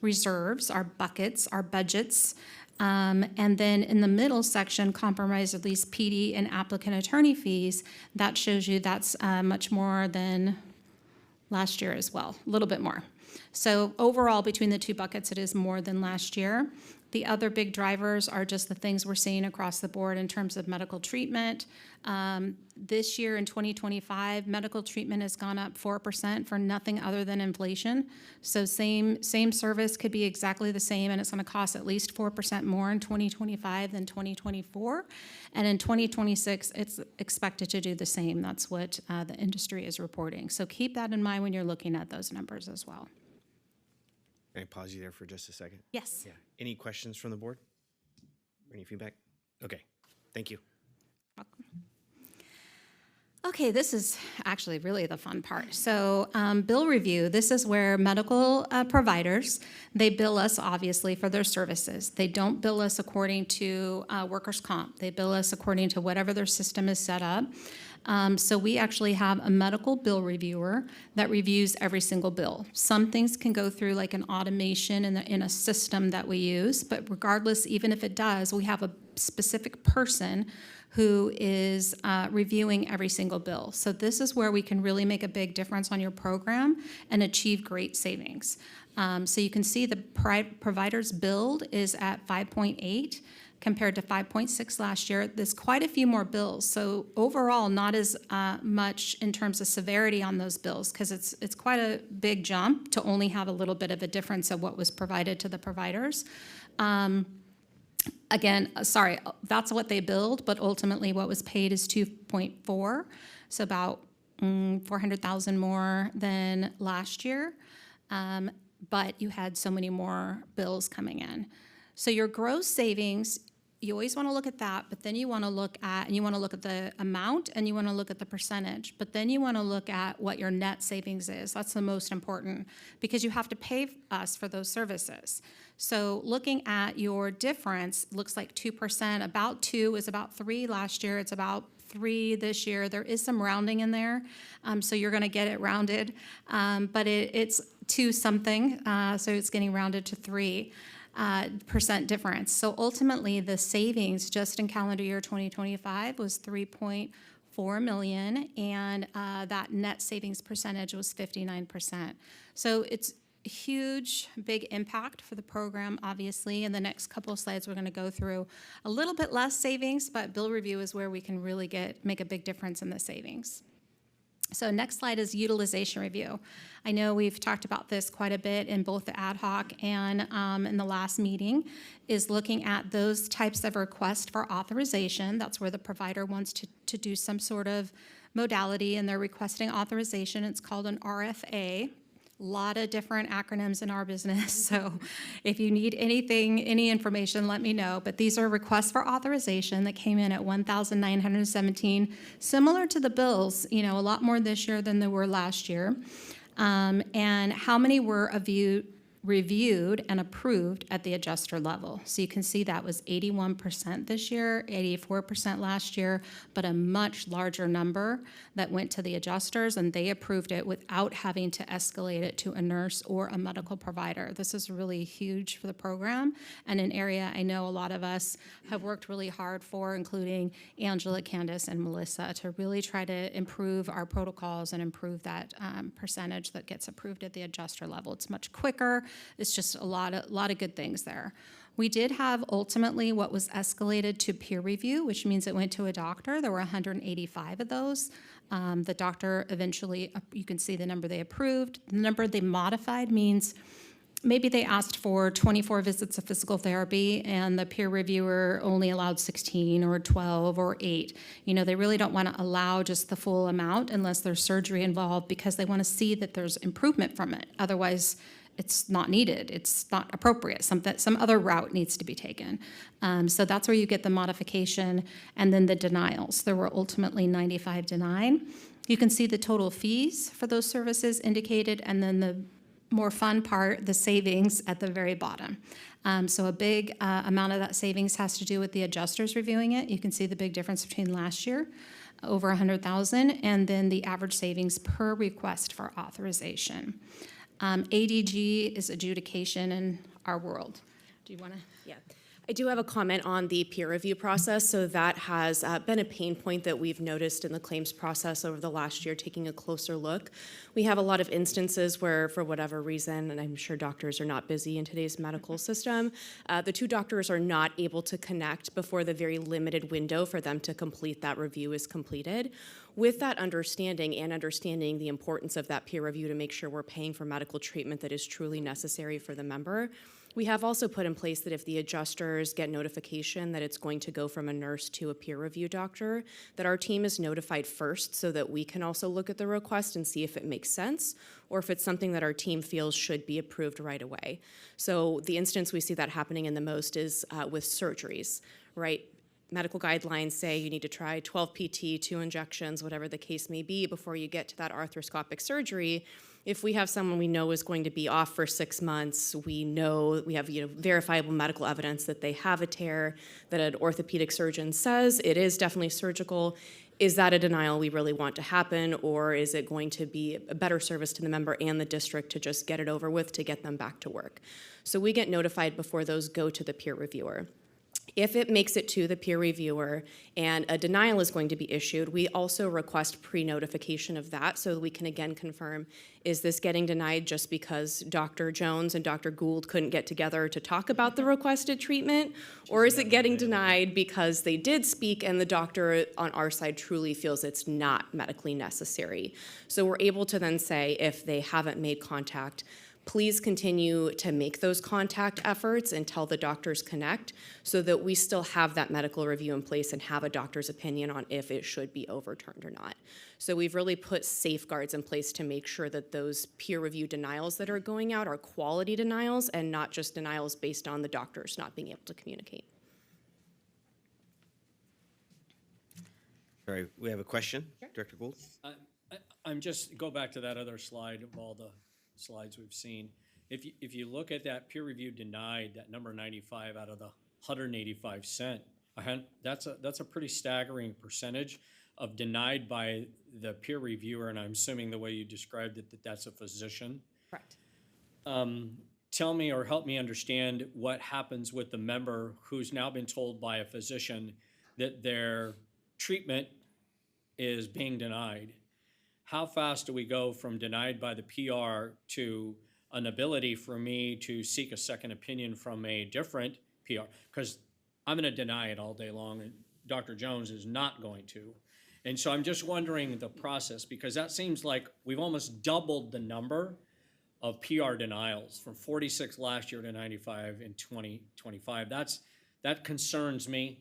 reserves, our buckets, our budgets. And then in the middle section, compromise release PD and applicant attorney fees, that shows you that's much more than last year as well, a little bit more. So overall, between the 2 buckets, it is more than last year. The other big drivers are just the things we're seeing across the board in terms of medical treatment. This year in 2025, medical treatment has gone up 4% for nothing other than inflation. So same service could be exactly the same, and it's going to cost at least 4% more in 2025 than 2024. And in 2026, it's expected to do the same. That's what the industry is reporting. So keep that in mind when you're looking at those numbers as well. Can I pause you there for just a second? Yes. Yeah. Any questions from the board? Any feedback? Okay. Thank you. Welcome. Okay, this is actually really the fun part. So, bill review, this is where medical providers, they bill us obviously for their services. They don't bill us according to workers' comp. They bill us according to whatever their system is set up. So we actually have a medical bill reviewer that reviews every single bill. Some things can go through like an automation in a system that we use, but regardless, even if it does, we have a specific person who is reviewing every single bill. So this is where we can really make a big difference on your program and achieve great savings. So you can see the provider's billed is at 5.8 compared to 5.6 last year. There's quite a few more bills. So overall, not as much in terms of severity on those bills, because it's quite a big jump to only have a little bit of a difference of what was provided to the providers. Again, sorry, that's what they billed, but ultimately what was paid is 2.4, so about 400,000 more than last year. But you had so many more bills coming in. So your gross savings, you always want to look at that, but then you want to look at, and you want to look at the amount, and you want to look at the percentage, but then you want to look at what your net savings is. That's the most important, because you have to pay us for those services. So looking at your difference, looks like 2%, about 2 is about 3 last year, it's about 3 this year. There is some rounding in there, so you're going to get it rounded, but it's 2 something, so it's getting rounded to 3%. Difference. So ultimately, the savings just in calendar year 2025 was 3.4 million, and that net savings percentage was 59%. So it's a huge, big impact for the program, obviously. In the next couple of slides, we're going to go through a little bit less savings, but bill review is where we can really make a big difference in the savings. So next slide is utilization review. I know we've talked about this quite a bit in both the ad hoc and in the last meeting, is looking at those types of requests for authorization. That's where the provider wants to do some sort of modality and they're requesting authorization. It's called an RFA. A lot of different acronyms in our business, so if you need anything, any information, let me know. But these are requests for authorization that came in at 1,917, similar to the bills, a lot more this year than there were last year. And how many were reviewed and approved at the adjuster level? So you can see that was 81% this year, 84% last year, but a much larger number that went to the adjusters, and they approved it without having to escalate it to a nurse or a medical provider. This is really huge for the program, and an area I know a lot of us have worked really hard for, including Angela, Candace, and Melissa, to really try to improve our protocols and improve that percentage that gets approved at the adjuster level. It's much quicker. It's just a lot of good things there. We did have ultimately what was escalated to peer review, which means it went to a doctor. There were 185 of those. The doctor eventually, you can see the number they approved. The number they modified means maybe they asked for 24 visits of physical therapy and the peer reviewer only allowed 16 or 12 or 8. They really don't want to allow just the full amount unless there's surgery involved, because they want to see that there's improvement from it. Otherwise, it's not needed. It's not appropriate. Some other route needs to be taken. So that's where you get the modification and then the denials. There were ultimately 95 denied. You can see the total fees for those services indicated, and then the more fun part, the savings at the very bottom. So a big amount of that savings has to do with the adjusters reviewing it. You can see the big difference between last year, over 100,000, and then the average savings per request for authorization. ADG is adjudication in our world. Do you want to? Yeah. I do have a comment on the peer review process. So that has been a pain point that we've noticed in the claims process over the last year, taking a closer look. We have a lot of instances where, for whatever reason, and I'm sure doctors are not busy in today's medical system, the two doctors are not able to connect before the very limited window for them to complete that review is completed. With that understanding and understanding the importance of that peer review to make sure we're paying for medical treatment that is truly necessary for the member, we have also put in place that if the adjusters get notification that it's going to go from a nurse to a peer review doctor, that our team is notified first so that we can also look at the request and see if it makes sense or if it's something that our team feels should be approved right away. So the instance we see that happening in the most is with surgeries, right? medical guidelines say you need to try 12 PT, 2 injections, whatever the case may be, before you get to that arthroscopic surgery. If we have someone we know is going to be off for 6 months, we know we have verifiable medical evidence that they have a tear, that an orthopedic surgeon says it is definitely surgical. Is that a denial we really want to happen, or is it going to be a better service to the member and the district to just get it over with to get them back to work? So we get notified before those go to the peer reviewer. If it makes it to the peer reviewer and a denial is going to be issued, we also request pre-notification of that so that we can again confirm, is this getting denied just because Dr. Jones and Dr. Gould couldn't get together to talk about the requested treatment? Or is it getting denied because they did speak and the doctor on our side truly feels it's not medically necessary? So we're able to then say, if they haven't made contact, please continue to make those contact efforts until the doctors connect so that we still have that medical review in place and have a doctor's opinion on if it should be overturned or not. So we've really put safeguards in place to make sure that those peer review denials that are going out are quality denials and not just denials based on the doctors not being able to communicate. All right, we have a question, Director Gould? I'm just, go back to that other slide of all the slides we've seen. If you look at that peer review denied, that number 95 out of the 185 sent, that's a pretty staggering percentage of denied by the peer reviewer, and I'm assuming the way you described it, that's a physician. Correct. Tell me or help me understand what happens with the member who's now been told by a physician that their treatment is being denied. How fast do we go from denied by the PR to an ability for me to seek a second opinion from a different PR? Because I'm going to deny it all day long, and Dr. Jones is not going to. And so I'm just wondering the process, because that seems like we've almost doubled the number of PR denials from 46 last year to 95 in 2025. That concerns me,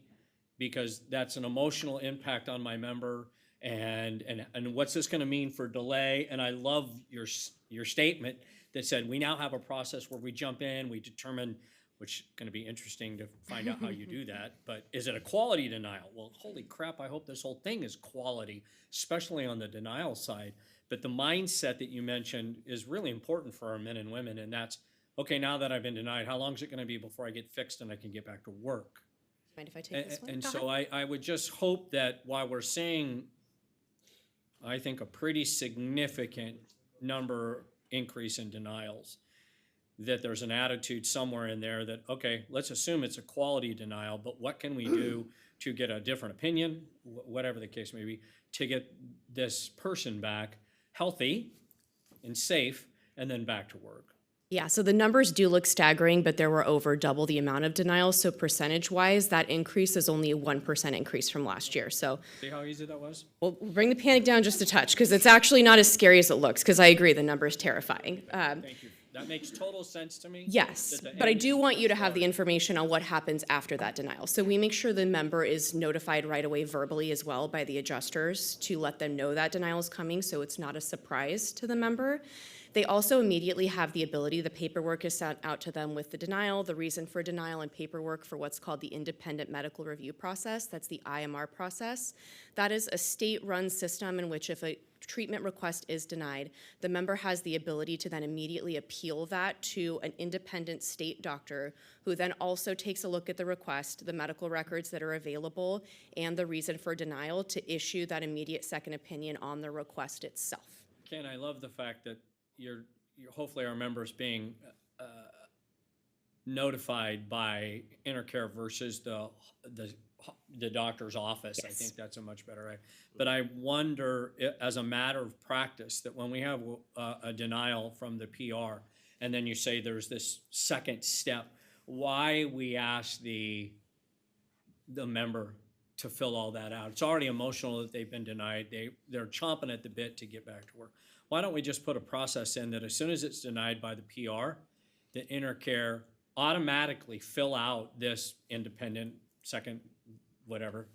because that's an emotional impact on my member. And what's this going to mean for delay? And I love your statement that said we now have a process where we jump in, we determine, which is going to be interesting to find out how you do that. But is it a quality denial? Well, holy crap, I hope this whole thing is quality, especially on the denial side. But the mindset that you mentioned is really important for our men and women, and that's, okay, now that I've been denied, how long is it going to be before I get fixed and I can get back to work? Mind if I take this one? And Go so ahead. I would just hope that while we're seeing, I think, a pretty significant number increase in denials, that there's an attitude somewhere in there that, okay, let's assume it's a quality denial, but what can we do to get a different opinion, whatever the case may be, to get this person back healthy and safe and then back to work? Yeah, so the numbers do look staggering, but there were over double the amount of denials. So percentage-wise, that increase is only a 1% increase from last year. So See how easy that was? we'll bring the panic down just a touch, because it's actually not as scary as it looks, because I agree, the number is terrifying. Thank you. That makes total sense to me. Yes, that the but I end- do want you to have the information on what happens after that denial. So we make sure the member is notified right away verbally as well by the adjusters to let them know that denial is coming, so it's not a surprise to the member. They also immediately have the ability, the paperwork is sent out to them with the denial, the reason for denial, and paperwork for what's called the independent medical review process. That's the IMR process. That is a state-run system in which if a treatment request is denied, the member has the ability to then immediately appeal that to an independent state doctor, who then also takes a look at the request, the medical records that are available, and the reason for denial to issue that immediate second opinion on the request itself. Ken, I love the fact that you're hopefully our members being notified by Intercare versus the doctor's office. Yes. I think that's a much better way. But I wonder, as a matter of practice, that when we have a denial from the PR, and then you say there's this second step, why we ask the member to fill all that out. It's already emotional that they've been denied. They're chomping at the bit to get back to work. Why don't we just put a process in that as soon as it's denied by the PR, that Intercare automatically fill out this independent second whatever,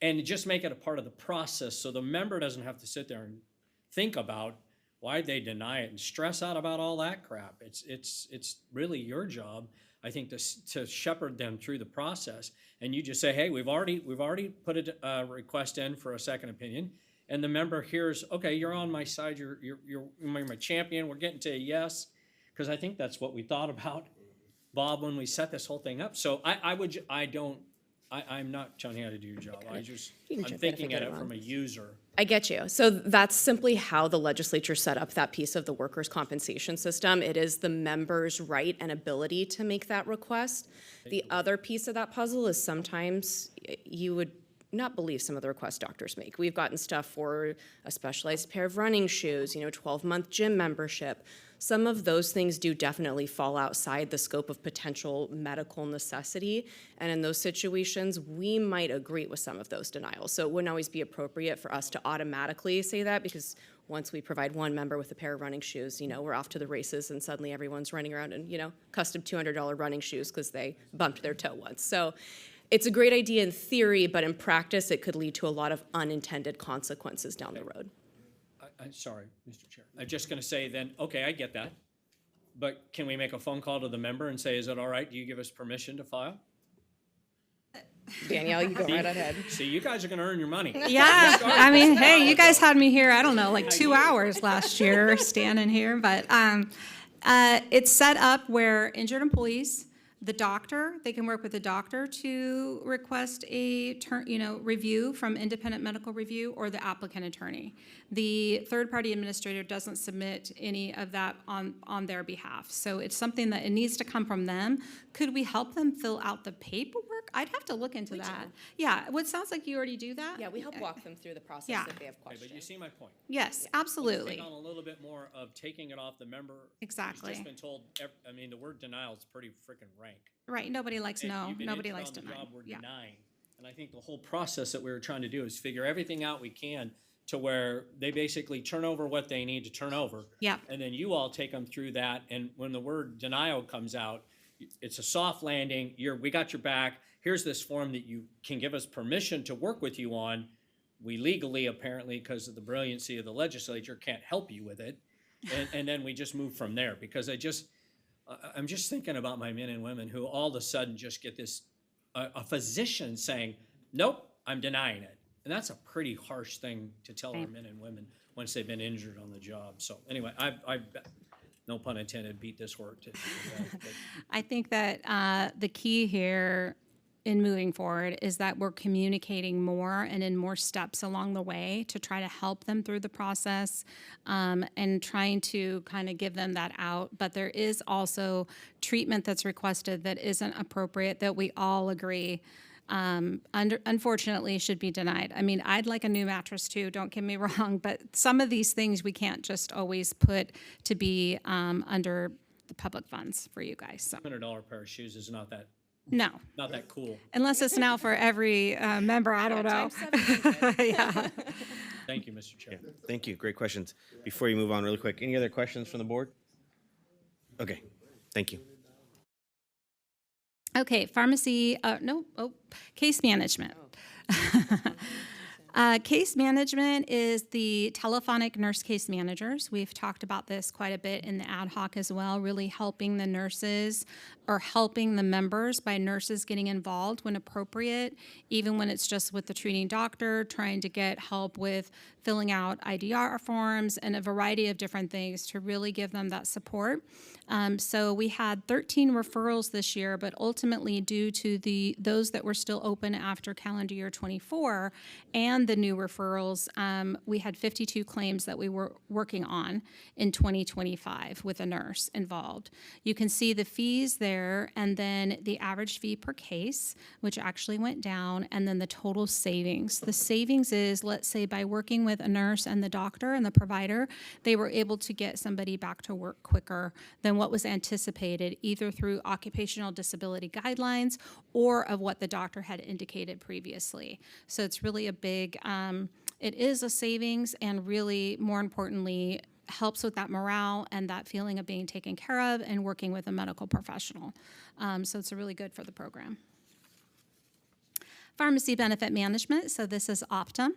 and just make it a part of the process so the member doesn't have to sit there and think about why'd they deny it and stress out about all that crap. It's really your job. I think to shepherd them through the process, and you just say, hey, we've already put a request in for a second opinion, and the member hears, okay, you're on my side, you're my champion, we're getting to a yes, because I think that's what we thought about, Bob, when we set this whole thing up. So I'm not telling you how to do your job. I'm jump in if I thinking get at it it from a wrong. user. I get you. So that's simply how the legislature set up that piece of the workers' compensation system. It is the member's right and ability to make that request. The other piece of that puzzle is sometimes you would not believe some of the requests doctors make. We've gotten stuff for a specialized pair of running shoes, 12-month gym membership. Some of those things do definitely fall outside the scope of potential medical necessity. And in those situations, we might agree with some of those denials. So it wouldn't always be appropriate for us to automatically say that, because once we provide one member with a pair of running shoes, we're off to the races, and suddenly everyone's running around in, custom $200 running shoes because they bumped their toe once. So it's a great idea in theory, but in practice, it could lead to a lot of unintended consequences down the road. I'm sorry, Mr. Chair. I'm just going to say then, okay, I get that. But can we make a phone call to the member and say, is it all right? Do you give us permission to file? Danielle, you go right ahead. See, you guys are going to earn your money. Yeah, I mean, hey, you guys had me here, I don't know, like 2 hours last year standing here, but it's set up where injured employees, the doctor, they can work with the doctor to request a review from independent medical review, or the applicant attorney. The third-party administrator doesn't submit any of that on their behalf. So it's something that it needs to come from them. Could we help them fill out the paperwork? I'd have to look into that. Yeah, well, it sounds like you already do that. Yeah, we help walk them through the process Yeah. if they have Okay, but you questions. see my point. Yes, Take absolutely. on a little bit more of taking it off the member. Exactly. Who's just been told, the word denial is pretty freaking rank. Right, nobody likes And no, you've been nobody injured likes on the denial. job, we're Yeah. denying. And I think the whole process that we were trying to do is figure everything out we can to where they basically turn over what they need to turn over. Yep. And then you all take them through that, and when the word denial comes out, it's a soft landing, we got your back, here's this form that you can give us permission to work with you on. We legally, apparently, because of the brilliancy of the legislature, can't help you with it. And then we just move from there, because I'm just thinking about my men and women who all of a sudden just get this, a physician saying, nope, I'm denying it. And that's a pretty harsh thing to tell our men and women once they've been injured on the job. So anyway, I've no pun intended, beat this horse to death, but I think that the key here in moving forward is that we're communicating more and in more steps along the way to try to help them through the process, and trying to kind of give them that out. But there is also treatment that's requested that isn't appropriate, that we all agree unfortunately should be denied. I mean, I'd like a new mattress too, don't get me wrong, but some of these things we can't just always put to be under the public funds for you guys. So $100 pair of shoes is not that no, cool. unless it's now for every member, I don't know. Yeah. Thank you, Mr. Chair. Thank you. Great questions. Before you move on really quick, any other questions from the board? Okay, thank you. Okay, case management. Case management is the telephonic nurse case managers. We've talked about this quite a bit in the ad hoc as well, really helping the nurses or helping the members by nurses getting involved when appropriate, even when it's just with the treating doctor, trying to get help with filling out IDR forms and a variety of different things to really give them that support. So we had 13 referrals this year, but ultimately due to those that were still open after calendar year 24 and the new referrals, we had 52 claims that we were working on in 2025 with a nurse involved. You can see the fees there, and then the average fee per case, which actually went down, and then the total savings. The savings is, let's say, by working with a nurse and the doctor and the provider, they were able to get somebody back to work quicker than what was anticipated, either through occupational disability guidelines or of what the doctor had indicated previously. So it's really a big, it is a savings, and really, more importantly, helps with that morale and that feeling of being taken care of and working with a medical professional. So it's really good for the program. Pharmacy benefit management, so this is Optum.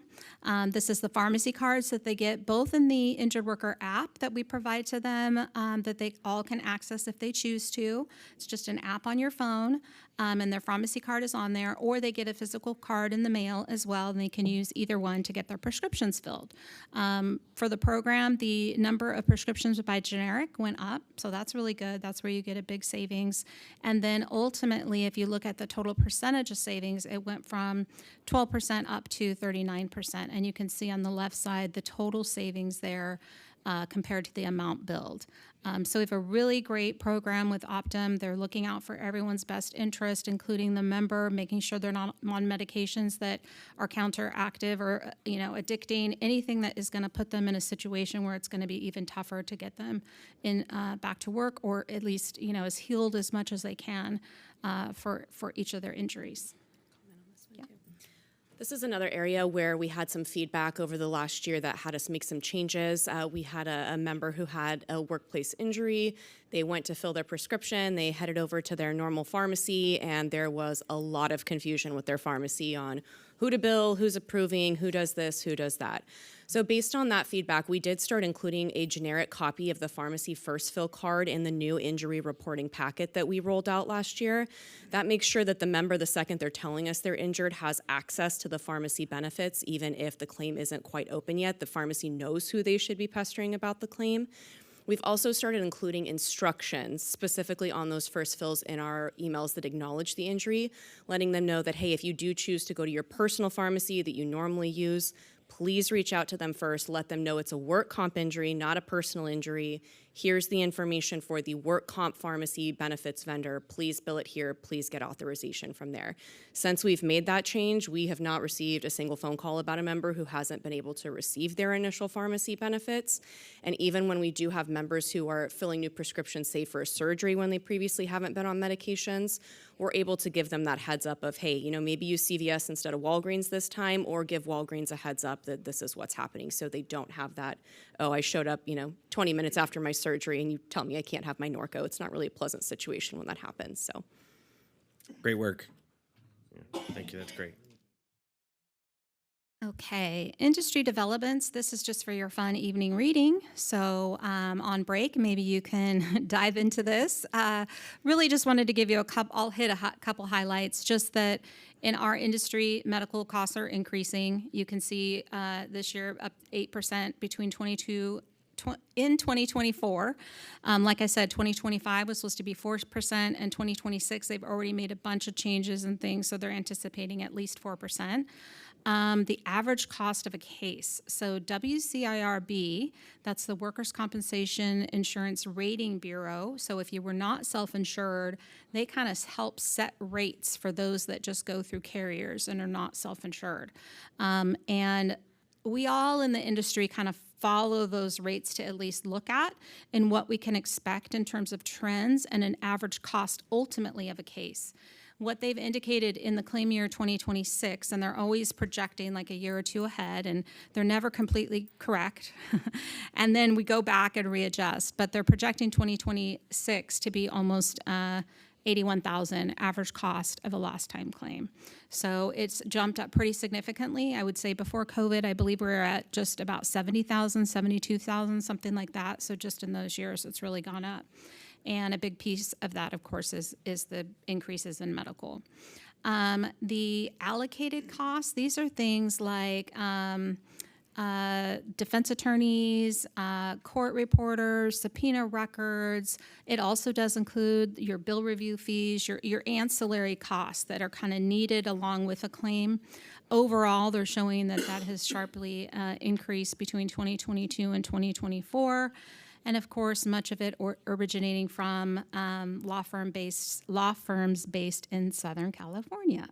This is the pharmacy cards that they get both in the injured worker app that we provide to them that they all can access if they choose to. It's just an app on your phone, and their pharmacy card is on there, or they get a physical card in the mail as well, and they can use either one to get their prescriptions filled. For the program, the number of prescriptions by generic went up, so that's really good. That's where you get a big savings. And then ultimately, if you look at the total percentage of savings, it went from 12% up to 39%. And you can see on the left side the total savings there compared to the amount billed. So we have a really great program with Optum. They're looking out for everyone's best interest, including the member, making sure they're not on medications that are counteractive or addicting, anything that is going to put them in a situation where it's going to be even tougher to get them in back to work, or at least as healed as much as they can for each of their injuries. This is another area where we had some feedback over the last year that had us make some changes. We had a member who had a workplace injury. They went to fill their prescription. They headed over to their normal pharmacy, and there was a lot of confusion with their pharmacy on who to bill, who's approving, who does this, who does that. So based on that feedback, we did start including a generic copy of the pharmacy first fill card in the new injury reporting packet that we rolled out last year. That makes sure that the member, the second they're telling us they're injured, has access to the pharmacy benefits, even if the claim isn't quite open yet. The pharmacy knows who they should be pestering about the claim. We've also started including instructions specifically on those first fills in our emails that acknowledge the injury, letting them know that, hey, if you do choose to go to your personal pharmacy that you normally use, please reach out to them first. Let them know it's a work comp injury, not a personal injury. Here's the information for the work comp pharmacy benefits vendor. Please bill it here. Please get authorization from there. Since we've made that change, we have not received a single phone call about a member who hasn't been able to receive their initial pharmacy benefits. And even when we do have members who are filling new prescriptions, say for a surgery when they previously haven't been on medications, we're able to give them that heads up of, hey, maybe use CVS instead of Walgreens this time, or give Walgreens a heads up that this is what's happening, so they don't have that, oh, I showed up, 20 minutes after my surgery and you tell me I can't have my Norco. It's not really a pleasant situation when that happens, so. Great work. Yeah, thank you, that's great. Okay, industry developments. This is just for your fun evening reading. So on break, maybe you can dive into this. Really just wanted to give you I'll hit a couple highlights, just that in our industry, medical costs are increasing. You can see this year up 8% in 2024. Like I said, 2025 was supposed to be 4%, and 2026, they've already made a bunch of changes and things, so they're anticipating at least 4%. The average cost of a case. So WCIRB, that's the Workers' Compensation Insurance Rating Bureau. So if you were not self-insured, they kind of help set rates for those that just go through carriers and are not self-insured. And we all in the industry kind of follow those rates to at least look at and what we can expect in terms of trends and an average cost ultimately of a case. What they've indicated in the claim year 2026, and they're always projecting like a year or two ahead, and they're never completely correct. And then we go back and readjust, but they're projecting 2026 to be almost $81,000 average cost of a lost time claim. So it's jumped up pretty significantly. I would say before COVID, I believe we were at just about $70,000, $72,000, something like that. So just in those years, it's really gone up. And a big piece of that, of course, is the increases in medical. The allocated costs, these are things like defense attorneys, court reporters, subpoena records. It also does include your bill review fees, your ancillary costs that are kind of needed along with a claim. Overall, they're showing that has sharply increased between 2022 and 2024. And of course, much of it originating from law firms based in Southern California.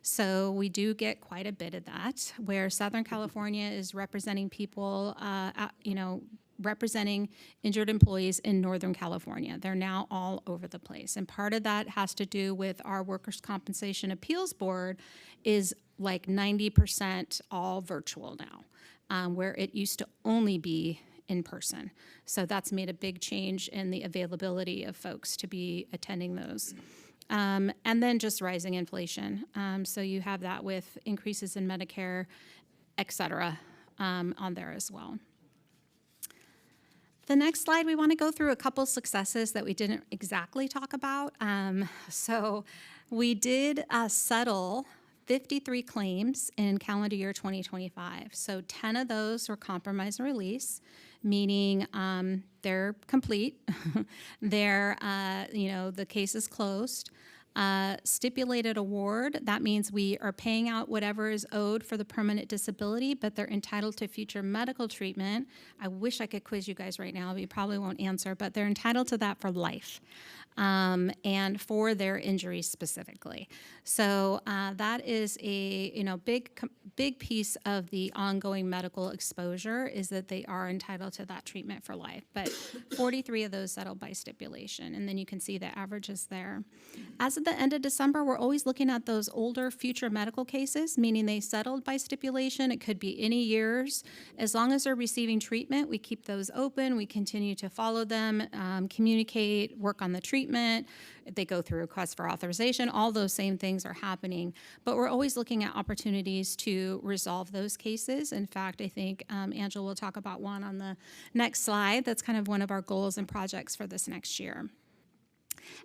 So we do get quite a bit of that, where Southern California is representing people, representing injured employees in Northern California. They're now all over the place. And part of that has to do with our Workers' Compensation Appeals Board is like 90% all virtual now, where it used to only be in person. So that's made a big change in the availability of folks to be attending those. And then just rising inflation. So you have that with increases in Medicare, et cetera, on there as well. The next slide, we want to go through a couple successes that we didn't exactly talk about. So we did settle 53 claims in calendar year 2025. So 10 of those were compromise and release, meaning they're complete. They're, the case is closed. Stipulated award, that means we are paying out whatever is owed for the permanent disability, but they're entitled to future medical treatment. I wish I could quiz you guys right now, but you probably won't answer, but they're entitled to that for life. And for their injuries specifically. So that is a big piece of the ongoing medical exposure is that they are entitled to that treatment for life. But 43 of those settled by stipulation, and then you can see the averages there. As of the end of December, we're always looking at those older future medical cases, meaning they settled by stipulation. It could be any years. As long as they're receiving treatment, we keep those open. We continue to follow them, communicate, work on the treatment. They go through requests for authorization. All those same things are happening. But we're always looking at opportunities to resolve those cases. In fact, I think Angela will talk about one on the next slide. That's kind of one of our goals and projects for this next year.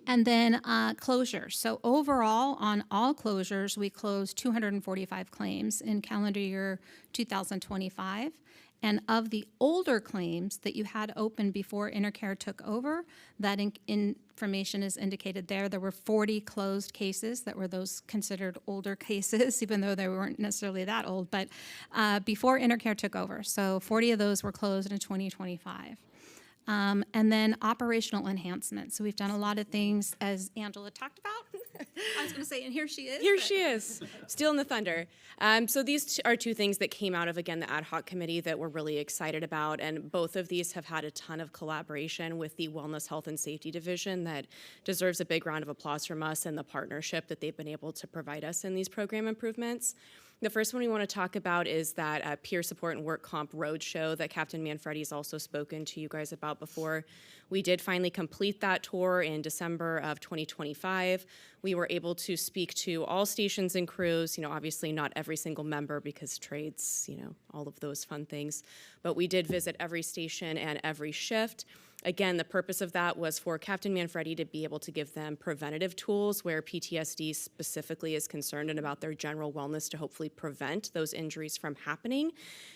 And then closures. So overall, on all closures, we closed 245 claims in calendar year 2025. And of the older claims that you had open before Intercare took over, that information is indicated there. There were 40 closed cases that were those considered older cases, even though they weren't necessarily that old, but before Intercare took over. So 40 of those were closed in 2025. And then operational enhancements. So we've done a lot of things, as Angela talked about. I was going to say, and here she is. Here she is, stealing the thunder. So these are two things that came out of, again, the ad hoc committee that we're really excited about. And both of these have had a ton of collaboration with the Wellness, Health, and Safety Division that deserves a big round of applause from us and the partnership that they've been able to provide us in these program improvements. The first one we want to talk about is that peer support and work comp roadshow that Captain Manfredi's also spoken to you guys about before. We did finally complete that tour in December of 2025. We were able to speak to all stations and crews, obviously not every single member because trades, all of those fun things. But we did visit every station and every shift. Again, the purpose of that was for Captain Manfredi to be able to give them preventative tools where PTSD specifically is concerned and about their general wellness to hopefully prevent those injuries from happening.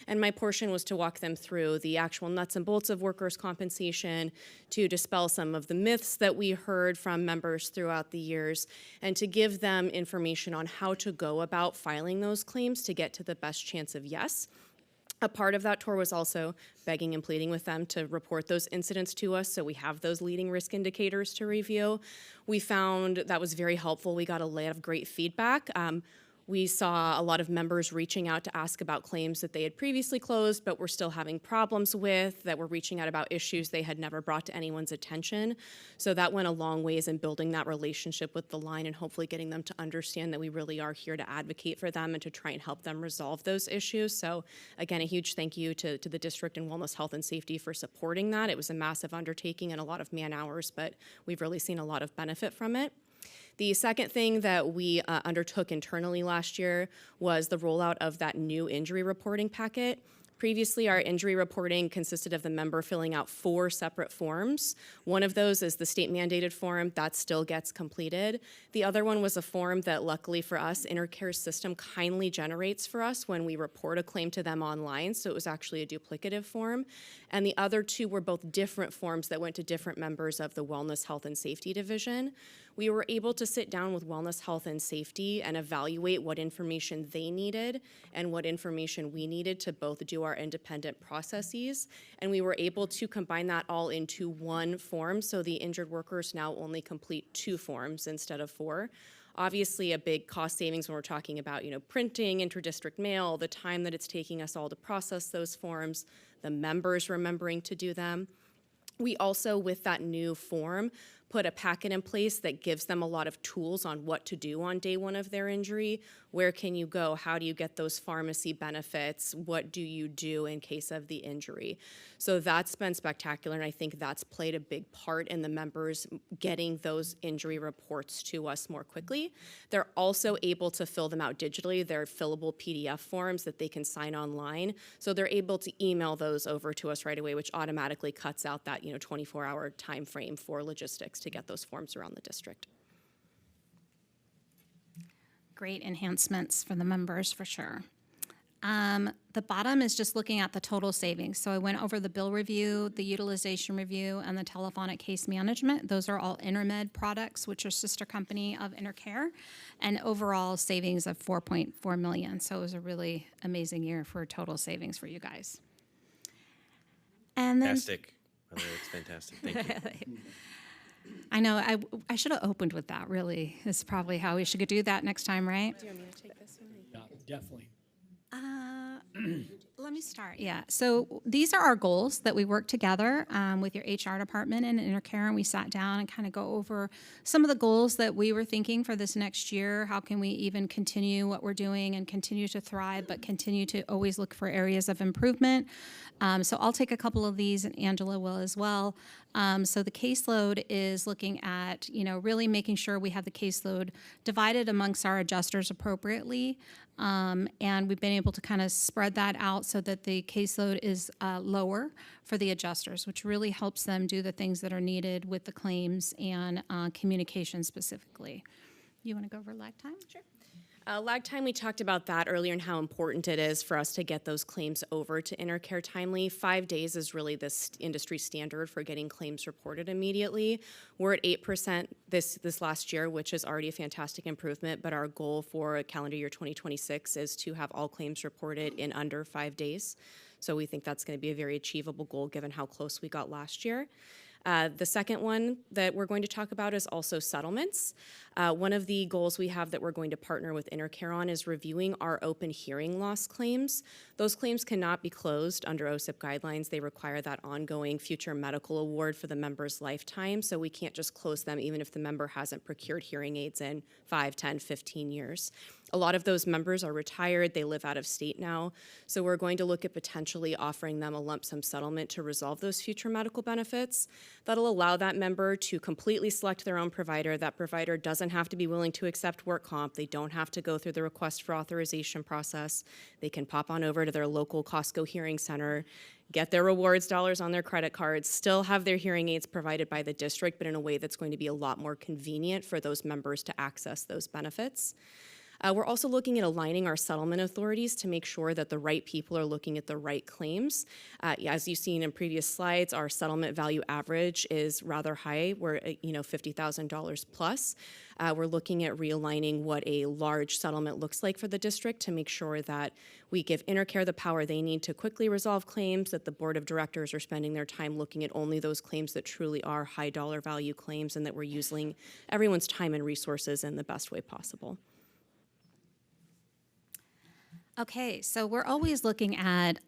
And my portion was to walk them through the actual nuts and bolts of workers' compensation, to dispel some of the myths that we heard from members throughout the years, and to give them information on how to go about filing those claims to get to the best chance of yes. A part of that tour was also begging and pleading with them to report those incidents to us so we have those leading risk indicators to review. We found that was very helpful. We got a lot of great feedback. We saw a lot of members reaching out to ask about claims that they had previously closed but were still having problems with, that were reaching out about issues they had never brought to anyone's attention. So that went a long ways in building that relationship with the line and hopefully getting them to understand that we really are here to advocate for them and to try and help them resolve those issues. So again, a huge thank you to the district and Wellness, Health, and Safety for supporting that. It was a massive undertaking and a lot of man hours, but we've really seen a lot of benefit from it. The second thing that we undertook internally last year was the rollout of that new injury reporting packet. Previously, our injury reporting consisted of the member filling out 4 separate forms. One of those is the state-mandated form. That still gets completed. The other one was a form that, luckily for us, Intercare's system kindly generates for us when we report a claim to them online, so it was actually a duplicative form. And the other 2 were both different forms that went to different members of the Wellness, Health, and Safety Division. We were able to sit down with Wellness, Health, and Safety and evaluate what information they needed and what information we needed to both do our independent processes. And we were able to combine that all into one form, so the injured workers now only complete 2 forms instead of 4. Obviously, a big cost savings when we're talking about, printing, inter-district mail, the time that it's taking us all to process those forms, the members remembering to do them. We also, with that new form, put a packet in place that gives them a lot of tools on what to do on day one of their injury. Where can you go? How do you get those pharmacy benefits? What do you do in case of the injury? So that's been spectacular, and I think that's played a big part in the members getting those injury reports to us more quickly. They're also able to fill them out digitally. They're fillable PDF forms that they can sign online. So they're able to email those over to us right away, which automatically cuts out that 24-hour time frame for logistics to get those forms around the district. Great enhancements for the members, for sure. The bottom is just looking at the total savings. So I went over the bill review, the utilization review, and the telephonic case management. Those are all Intermed products, which are sister company of Intercare, and overall savings of $4.4 million. So it was a really amazing year for total savings for you guys. And then, Fantastic. By the way, it's fantastic. Thank you. I know, I should have opened with that, really. This is probably how we should do that next time, right? Do you want me to take this one? Yeah, definitely. Let me start. Yeah. So these are our goals that we work together with your HR department and Intercare, and we sat down and kind of go over some of the goals that we were thinking for this next year. How can we even continue what we're doing and continue to thrive, but continue to always look for areas of improvement? So I'll take a couple of these, and Angela will as well. So the caseload is looking at, really making sure we have the caseload divided amongst our adjusters appropriately. And we've been able to kind of spread that out so that the caseload is lower for the adjusters, which really helps them do the things that are needed with the claims and communication specifically. You want to go over lag time? Sure. Lag time, we talked about that earlier and how important it is for us to get those claims over to Intercare timely. 5 days is really this industry standard for getting claims reported immediately. We're at 8% this last year, which is already a fantastic improvement, but our goal for calendar year 2026 is to have all claims reported in under 5 days. So we think that's going to be a very achievable goal given how close we got last year. The second one that we're going to talk about is also settlements. One of the goals we have that we're going to partner with Intercare on is reviewing our open hearing loss claims. Those claims cannot be closed under OSIP guidelines. They require that ongoing future medical award for the member's lifetime, so we can't just close them even if the member hasn't procured hearing aids in 5, 10, 15 years. A lot of those members are retired, they live out of state now, so we're going to look at potentially offering them a lump sum settlement to resolve those future medical benefits. That'll allow that member to completely select their own provider. That provider doesn't have to be willing to accept work comp. They don't have to go through the request for authorization process. They can pop on over to their local Costco hearing center, get their rewards dollars on their credit cards, still have their hearing aids provided by the district, but in a way that's going to be a lot more convenient for those members to access those benefits. We're also looking at aligning our settlement authorities to make sure that the right people are looking at the right claims. As you've seen in previous slides, our settlement value average is rather high. We're at $50,000 plus. We're looking at realigning what a large settlement looks like for the district to make sure that we give Intercare the power they need to quickly resolve claims, that the board of directors are spending their time looking at only those claims that truly are high dollar value claims, and that we're using everyone's time and resources in the best way possible. Okay, so we're always looking at,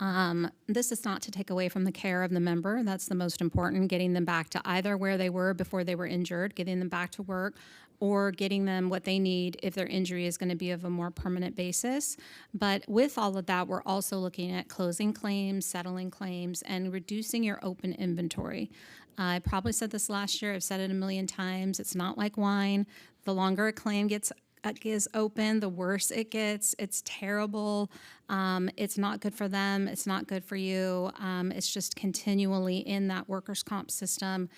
this is not to take away from the care of the member. That's the most important, getting them back to either where they were before they were injured, getting them back to work, or getting them what they need if their injury is going to be of a more permanent basis. But with all of that, we're also looking at closing claims, settling claims, and reducing your open inventory. I probably said this last year. I've said it a million times. It's not like wine. The longer a claim is open, the worse it gets. It's terrible. It's not good for them. It's not good for you. It's just continually in that workers' comp system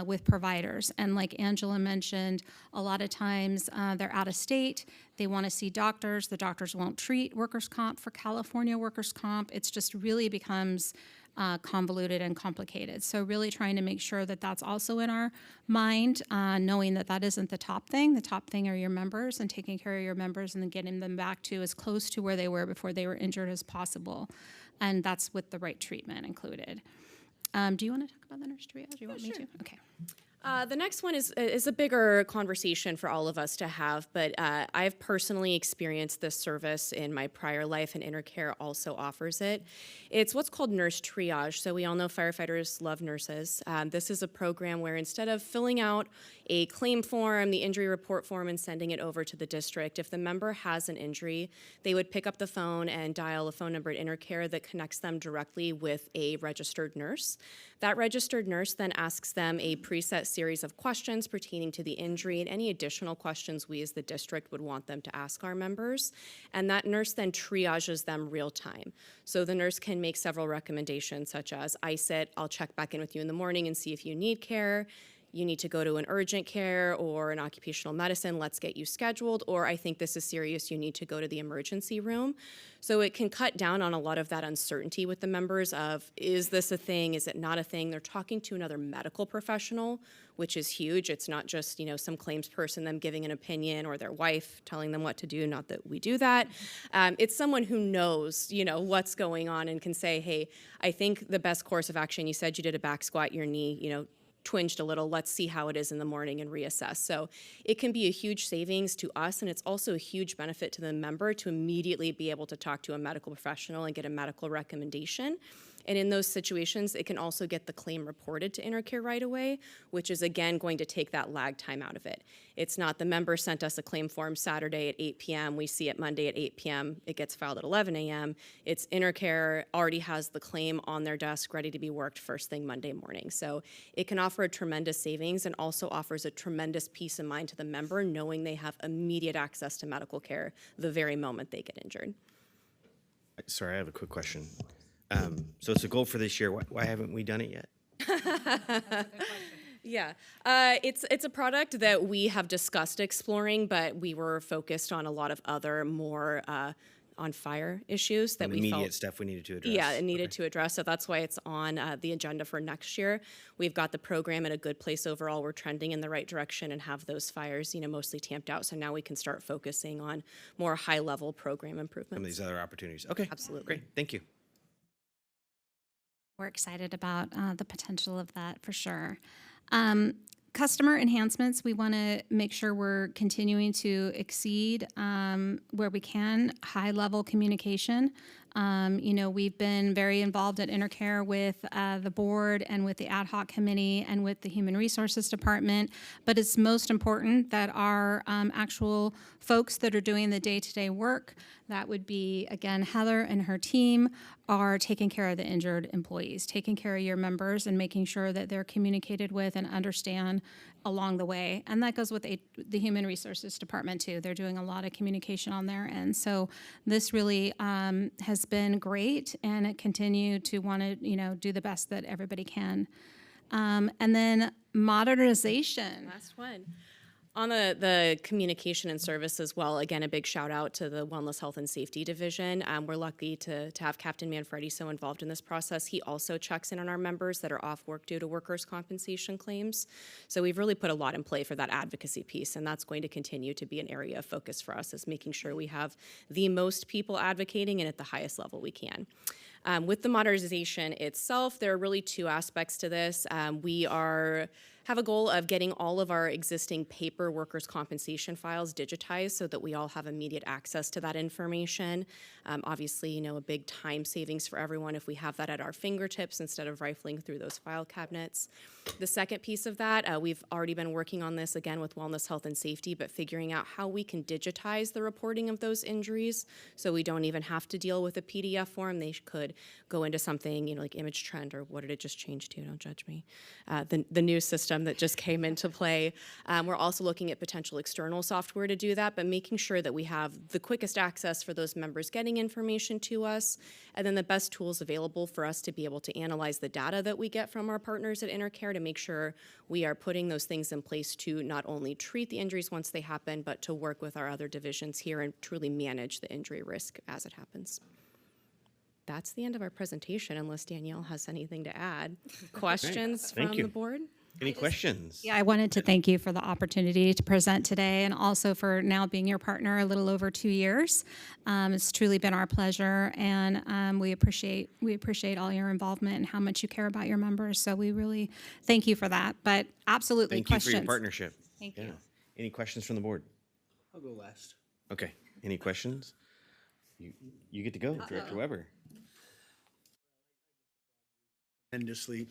with providers. And like Angela mentioned, a lot of times they're out of state. They want to see doctors. The doctors won't treat workers' comp for California workers' comp. It's just really becomes convoluted and complicated. So really trying to make sure that that's also in our mind, knowing that that isn't the top thing. The top thing are your members and taking care of your members and then getting them back to as close to where they were before they were injured as possible. And that's with the right treatment included. Do you want to talk about the nurse triage? Do you want me to? Okay. The next one is a bigger conversation for all of us to have, but I've personally experienced this service in my prior life, and Intercare also offers it. It's what's called nurse triage. So we all know firefighters love nurses. This is a program where instead of filling out a claim form, the injury report form, and sending it over to the district, if the member has an injury, they would pick up the phone and dial a phone number at Intercare that connects them directly with a registered nurse. That registered nurse then asks them a preset series of questions pertaining to the injury and any additional questions we as the district would want them to ask our members. And that nurse then triages them real time. So the nurse can make several recommendations such as, I'll check back in with you in the morning and see if you need care. You need to go to an urgent care or an occupational medicine, let's get you scheduled, or I think this is serious, you need to go to the emergency room. So it can cut down on a lot of that uncertainty with the members of, is this a thing, is it not a thing? They're talking to another medical professional, which is huge. It's not just, some claims person, them giving an opinion, or their wife telling them what to do, not that we do that. It's someone who knows, what's going on and can say, hey, I think the best course of action, you said you did a back squat, your knee, twinged a little, let's see how it is in the morning and reassess. So it can be a huge savings to us, and it's also a huge benefit to the member to immediately be able to talk to a medical professional and get a medical recommendation. And in those situations, it can also get the claim reported to Intercare right away, which is, again, going to take that lag time out of it. It's not the member sent us a claim form Saturday at 8 p.m., we see it Monday at 8 p.m., it gets filed at 11 a.m. It's Intercare already has the claim on their desk ready to be worked first thing Monday morning. So it can offer a tremendous savings and also offers a tremendous peace of mind to the member knowing they have immediate access to medical care the very moment they get injured. Sorry, I have a quick question. So it's a goal for this year. Why haven't we done it yet? Yeah, it's a product that we have discussed exploring, but we were focused on a lot of other more on fire issues that we Immediate felt. stuff we needed to address. Yeah, it needed to address. So that's why it's on the agenda for next year. We've got the program in a good place overall. We're trending in the right direction and have those fires, mostly tamped out. So now we can start focusing on more high-level program improvements. Some of these other opportunities. Okay. Absolutely. Great. Thank you. We're excited about the potential of that for sure. Customer enhancements, we want to make sure we're continuing to exceed where we can, high-level communication. We've been very involved at Intercare with the board and with the ad hoc committee and with the Human Resources Department, but it's most important that our actual folks that are doing the day-to-day work, that would be, again, Heather and her team, are taking care of the injured employees, taking care of your members and making sure that they're communicated with and understand along the way. And that goes with the Human Resources Department too. They're doing a lot of communication on their end. So this really has been great, and it continue to want to, do the best that everybody can. And then modernization. Last one. On the communication and service as well, again, a big shout out to the Wellness, Health, and Safety Division. We're lucky to have Captain Manfredi so involved in this process. He also checks in on our members that are off work due to workers' compensation claims. So we've really put a lot in play for that advocacy piece, and that's going to continue to be an area of focus for us, is making sure we have the most people advocating and at the highest level we can. With the modernization itself, there are really two aspects to this. We have a goal of getting all of our existing paper workers' compensation files digitized so that we all have immediate access to that information. Obviously, a big time savings for everyone if we have that at our fingertips instead of rifling through those file cabinets. The second piece of that, we've already been working on this again with Wellness, Health, and Safety, but figuring out how we can digitize the reporting of those injuries so we don't even have to deal with a PDF form. They could go into something, like Image Trend, or what did it just change to? Don't judge me. The new system that just came into play. We're also looking at potential external software to do that, but making sure that we have the quickest access for those members getting information to us, and then the best tools available for us to be able to analyze the data that we get from our partners at Intercare to make sure we are putting those things in place to not only treat the injuries once they happen, but to work with our other divisions here and truly manage the injury risk as it happens. That's the end of our presentation, unless Danielle has anything to add. Questions from Thank you. the board? Any questions? Yeah, I wanted to thank you for the opportunity to present today and also for now being your partner a little over 2 years. It's truly been our pleasure, and we appreciate all your involvement and how much you care about your members. So we really thank you for that. But absolutely, Thank you for questions. your partnership. Thank Yeah. you. Any questions from the board? I'll go last. Okay. Any questions? You get to go, Director Weber. Tremendously.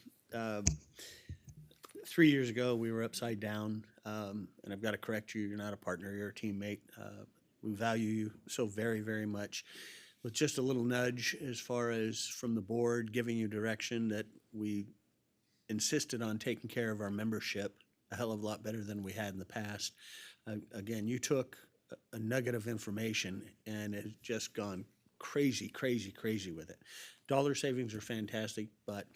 3 years ago, we were upside down, and I've got to correct you. You're not a partner. You're a teammate. We value you so very, very much. With just a little nudge as far as from the board giving you direction that we insisted on taking care of our membership a hell of a lot better than we had in the past. Again, you took a nugget of information and has just gone crazy, crazy, crazy with it. Dollar savings are fantastic, but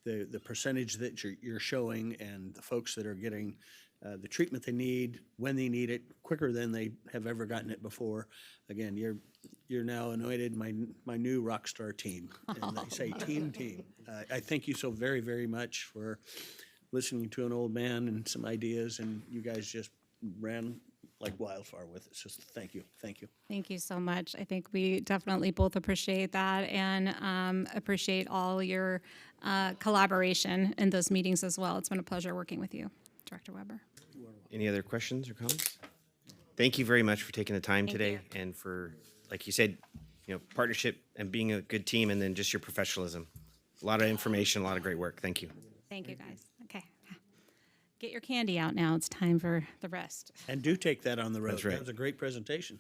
the percentage that you're showing and the folks that are getting the treatment they need, when they need it, quicker than they have ever gotten it before. Again, you're now anointed my new rock star team. And they say team. I thank you so very, very much for listening to an old man and some ideas, and you guys just ran like wildfire with it. So thank you. Thank you so much. I think we definitely both appreciate that and appreciate all your collaboration in those meetings as well. It's been a pleasure working with you, Director Weber. Any other questions or comments? Thank you very much for taking the time today and for, like you said, partnership and being a good team, and then just your professionalism. A lot of information, a lot of great work. Thank you. Thank you, guys. Okay. Get your candy out now. It's time for the rest. And do take that on the road. That's right. That was a great presentation.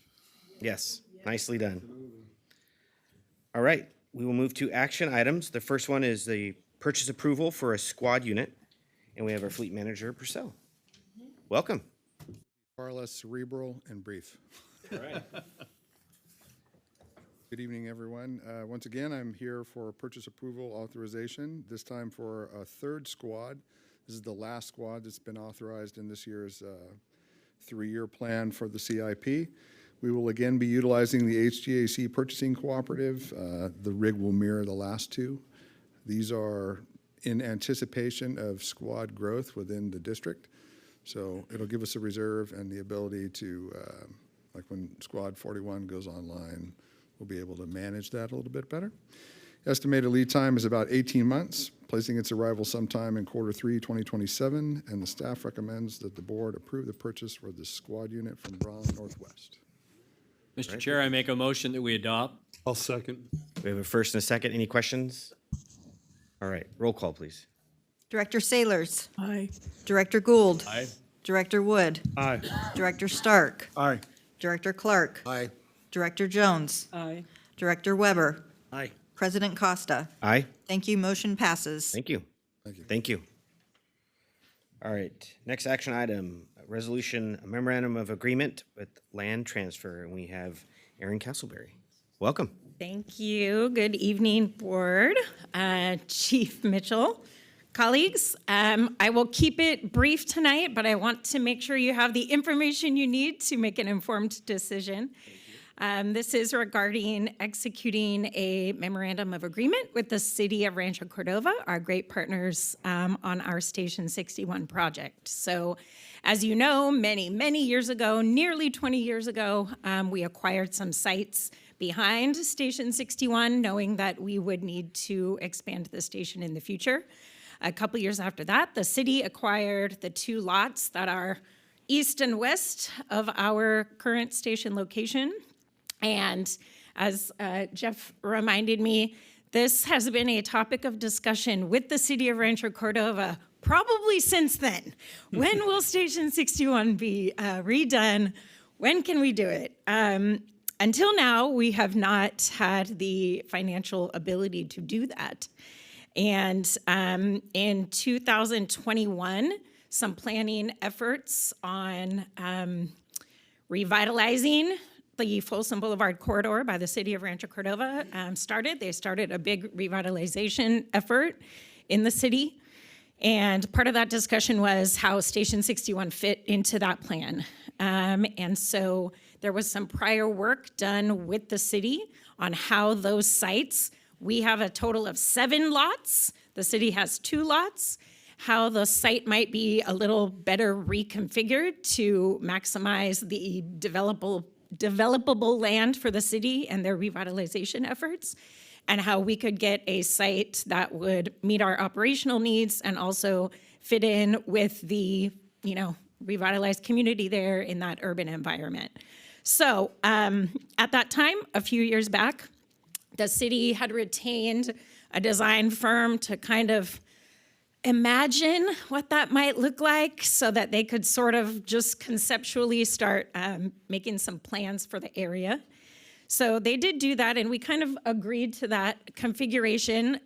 Yes, nicely done. All right, we will move to action items. The first one is the purchase approval for a squad unit, and we have our fleet manager, Purcell. Welcome. Far less cerebral and brief. All right. Good evening, everyone. Once again, I'm here for purchase approval authorization, this time for a third squad. This is the last squad that's been authorized in this year's 3-year plan for the CIP. We will again be utilizing the HGAC Purchasing Cooperative. The rig will mirror the last two. These are in anticipation of squad growth within the district. So it'll give us a reserve and the ability to, like when Squad 41 goes online, we'll be able to manage that a little bit better. Estimated lead time is about 18 months, placing its arrival sometime in Q3 2027, and the staff recommends that the board approve the purchase for the squad unit from Braun Northwest. Mr. Chair, I make a motion that we adopt. I'll second. We have a first and a second. Any questions? All right, roll call, please. Director Sailors. Aye. Director Gould. Aye. Director Wood. Aye. Director Stark. Aye. Director Clark. Aye. Director Jones. Aye. Director Weber. Aye. President Costa. Aye. Thank you. Motion passes. Thank you. Thank you. Thank you. All right, next action item, resolution, a memorandum of agreement with land transfer, and we have Erin Castleberry. Welcome. Thank you. Good evening, Board. Chief Mitchell, colleagues. I will keep it brief tonight, but I want to make sure you have the information you need to make an informed decision. This is regarding executing a memorandum of agreement with the City of Rancho Cordova, our great partners on our Station 61 project. So, as you know, many, many years ago, nearly 20 years ago, we acquired some sites behind Station 61, knowing that we would need to expand the station in the future. A couple years after that, the city acquired the 2 lots that are east and west of our current station location. And as Jeff reminded me, this has been a topic of discussion with the City of Rancho Cordova probably since then. When will Station 61 be redone? When can we do it? Until now, we have not had the financial ability to do that. And in 2021, some planning efforts on revitalizing the Folsom Boulevard corridor by the City of Rancho Cordova started. They started a big revitalization effort in the city. And part of that discussion was how Station 61 fit into that plan. And so there was some prior work done with the city on how those sites, we have a total of 7 lots. The city has 2 lots. how the site might be a little better reconfigured to maximize the developable land for the city and their revitalization efforts, and how we could get a site that would meet our operational needs and also fit in with the, revitalized community there in that urban environment. So at that time, a few years back, the city had retained a design firm to kind of imagine what that might look like so that they could sort of just conceptually start making some plans for the area. So they did do that, and we kind of agreed to that configuration.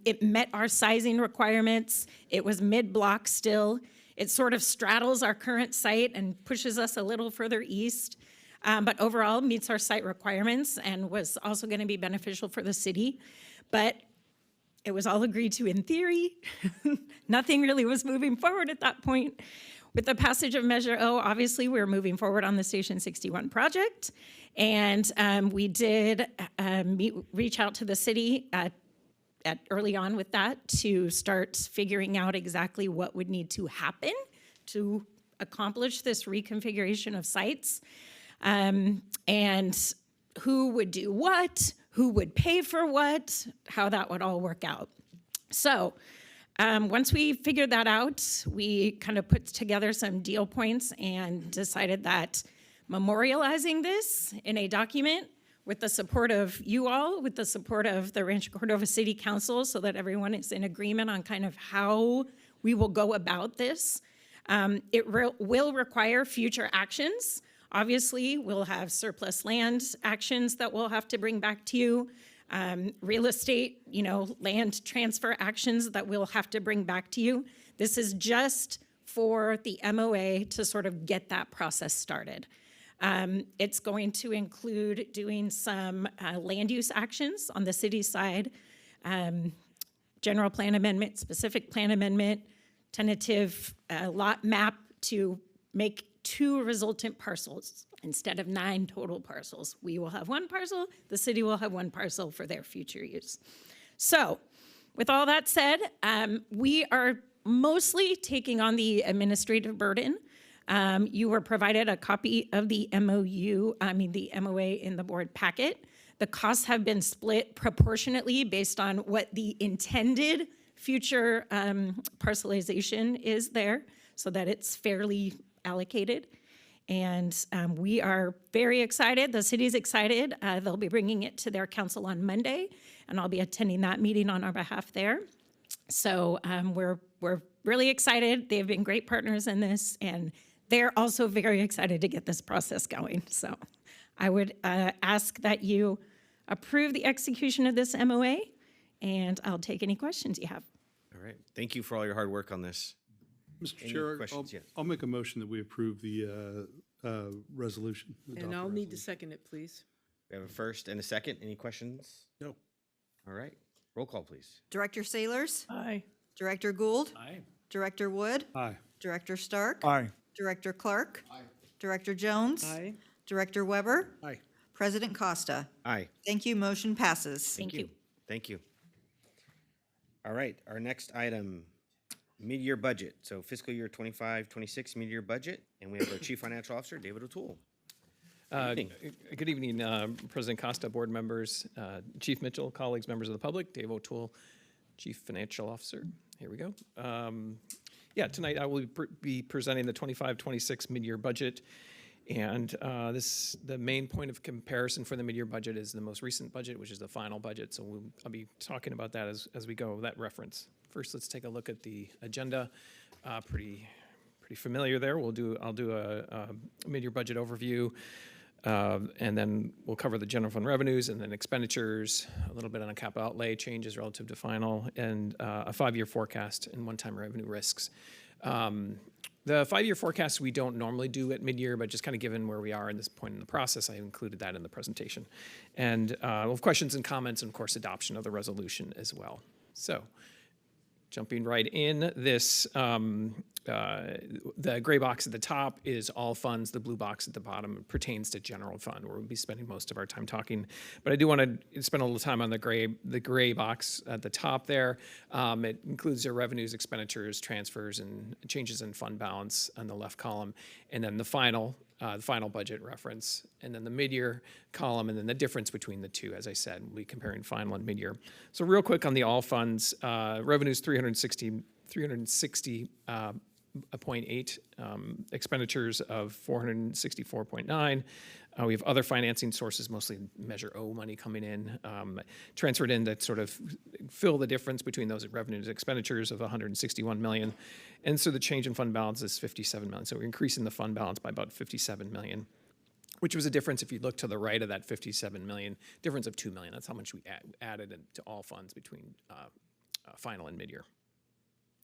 It met our sizing requirements. It was mid-block still. It sort of straddles our current site and pushes us a little further east, but overall meets our site requirements and was also going to be beneficial for the city. But it was all agreed to in theory. Nothing really was moving forward at that point. With the passage of Measure O, obviously, we were moving forward on the Station 61 project. And we did reach out to the city early on with that to start figuring out exactly what would need to happen to accomplish this reconfiguration of sites, and who would do what, who would pay for what, how that would all work out. So once we figured that out, we kind of put together some deal points and decided that memorializing this in a document with the support of you all, with the support of the Rancho Cordova City Council, so that everyone is in agreement on kind of how we will go about this. It will require future actions. Obviously, we'll have surplus land actions that we'll have to bring back to you. Real estate, land transfer actions that we'll have to bring back to you. This is just for the MOA to sort of get that process started. It's going to include doing some land use actions on the city side, general plan amendment, specific plan amendment, tentative lot map to make 2 resultant parcels instead of 9 total parcels. We will have 1 parcel, the city will have 1 parcel for their future use. So with all that said, we are mostly taking on the administrative burden. You were provided a copy of the the MOA in the board packet. The costs have been split proportionately based on what the intended future parcelization is there, so that it's fairly allocated. And we are very excited. The city's excited. They'll be bringing it to their council on Monday, and I'll be attending that meeting on our behalf there. So we're really excited. They've been great partners in this, and they're also very excited to get this process going. So I would ask that you approve the execution of this MOA, and I'll take any questions you have. All right. Thank you for all your hard work on this. Mr. Any Chair, questions? Yes. I'll make a motion that we approve the resolution. And I'll need to second it, please. We have a first and a second. Any questions? No. All right. Roll call, please. Director Saylors? Aye. Director Gould? Aye. Director Wood? Aye. Director Stark? Aye. Director Clark? Aye. Director Jones? Aye. Director Weber? Aye. President Costa? Aye. Thank you, motion passes. Thank you. Thank you. All right. Our next item, mid-year budget. So fiscal year 25-26 mid-year budget. And we have our Chief Financial Officer, David O'Toole. evening. Good evening, President Costa, board members, Chief Mitchell, colleagues, members of the public, Dave O'Toole, Chief Financial Officer. Here we go. Tonight I will be presenting the 25-26 mid-year budget. And the main point of comparison for the mid-year budget is the most recent budget, which is the final budget. So I'll be talking about that as we go, that reference. First, let's take a look at the agenda. Pretty familiar there. I'll do a mid-year budget overview, and then we'll cover the general fund revenues and then expenditures, a little bit on capital outlay changes relative to final, and a 5-year forecast and one-time revenue risks. The 5-year forecast we don't normally do at mid-year, but just kind of given where we are in this point in the process, I included that in the presentation. And we'll have questions and comments, and of course, adoption of the resolution as well. So Jumping right in, the gray box at the top is all funds. The blue box at the bottom pertains to general fund, where we'll be spending most of our time talking. But I do want to spend a little time on the gray box at the top there. It includes your revenues, expenditures, transfers, and changes in fund balance on the left column, and then the final budget reference, and then the mid-year column, and then the difference between the two. As I said, we'll be comparing final and mid-year. So real quick on the all funds, revenues 360.8, expenditures of 464.9. We have other financing sources, mostly Measure O money coming in, transferred in that sort of fill the difference between those revenues and expenditures of 161 million. And so the change in fund balance is 57 million. So we're increasing the fund balance by about 57 million, which was a difference, if you look to the right of that 57 million, difference of 2 million. That's how much we added to all funds between final and mid-year.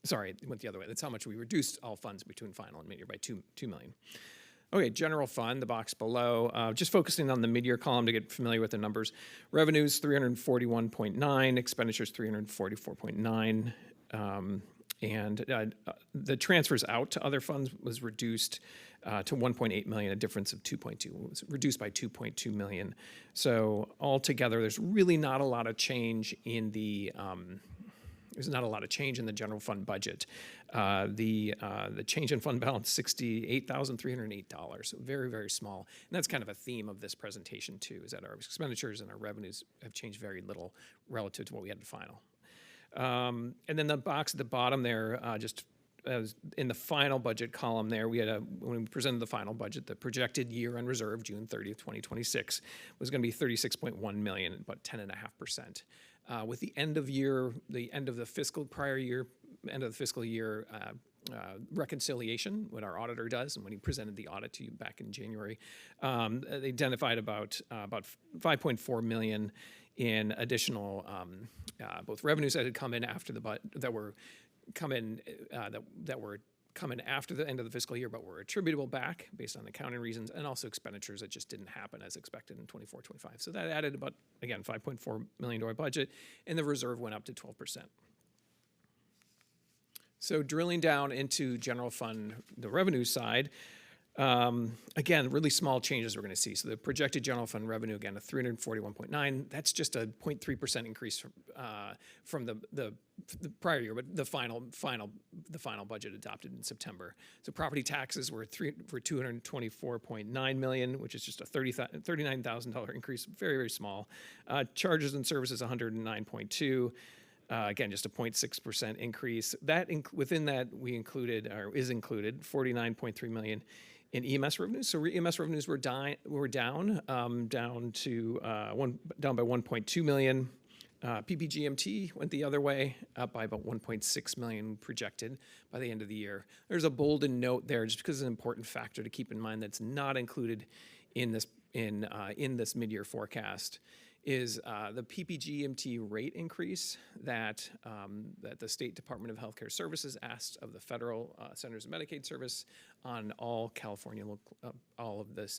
Sorry, it went the other way. That's how much we reduced all funds between final and mid-year by 2 million. Okay, general fund, the box below, just focusing on the mid-year column to get familiar with the numbers. Revenues, 341.9, expenditures, 344.9, and the transfers out to other funds was reduced to 1.8 million, a difference of 2.2. It was reduced by 2.2 million. So altogether, there's really not a lot of change in the there's not a lot of change in the general fund budget. The change in fund balance, $68,308, very, very small. And that's kind of a theme of this presentation too, is that our expenditures and our revenues have changed very little relative to what we had in final. And then the box at the bottom there, just as in the final budget column there, we had when we presented the final budget, the projected year-end reserve, June 30th, 2026, was going to be 36.1 million, about 10.5%. With the end of the fiscal year reconciliation, what our auditor does, and when he presented the audit to you back in January, they identified about 5.4 million in additional both revenues that had come in after that were coming after the end of the fiscal year, but were attributable back based on accounting reasons, and also expenditures that just didn't happen as expected in 24-25. So that added about, again, $5.4 million to our budget, and the reserve went up to 12%. So drilling down into general fund, the revenue side, again, really small changes we're going to see. So the projected general fund revenue, again, of 341.9, that's just a 0.3% increase from the prior year, but the final budget adopted in September. So property taxes were 224.9 million, which is just a $39,000 increase, very, very small. Charges and services, 109.2. Again, just a 0.6% increase. Within that, is included 49.3 million in EMS revenues. So EMS revenues were down by 1.2 million. PPGMT went the other way, up by about 1.6 million projected by the end of the year. There's a bolded note there, just because it's an important factor to keep in mind that's not included in this mid-year forecast, is the PPGMT rate increase that the State Department of Healthcare Services asked of the Federal Centers of Medicaid Service on all California, all of the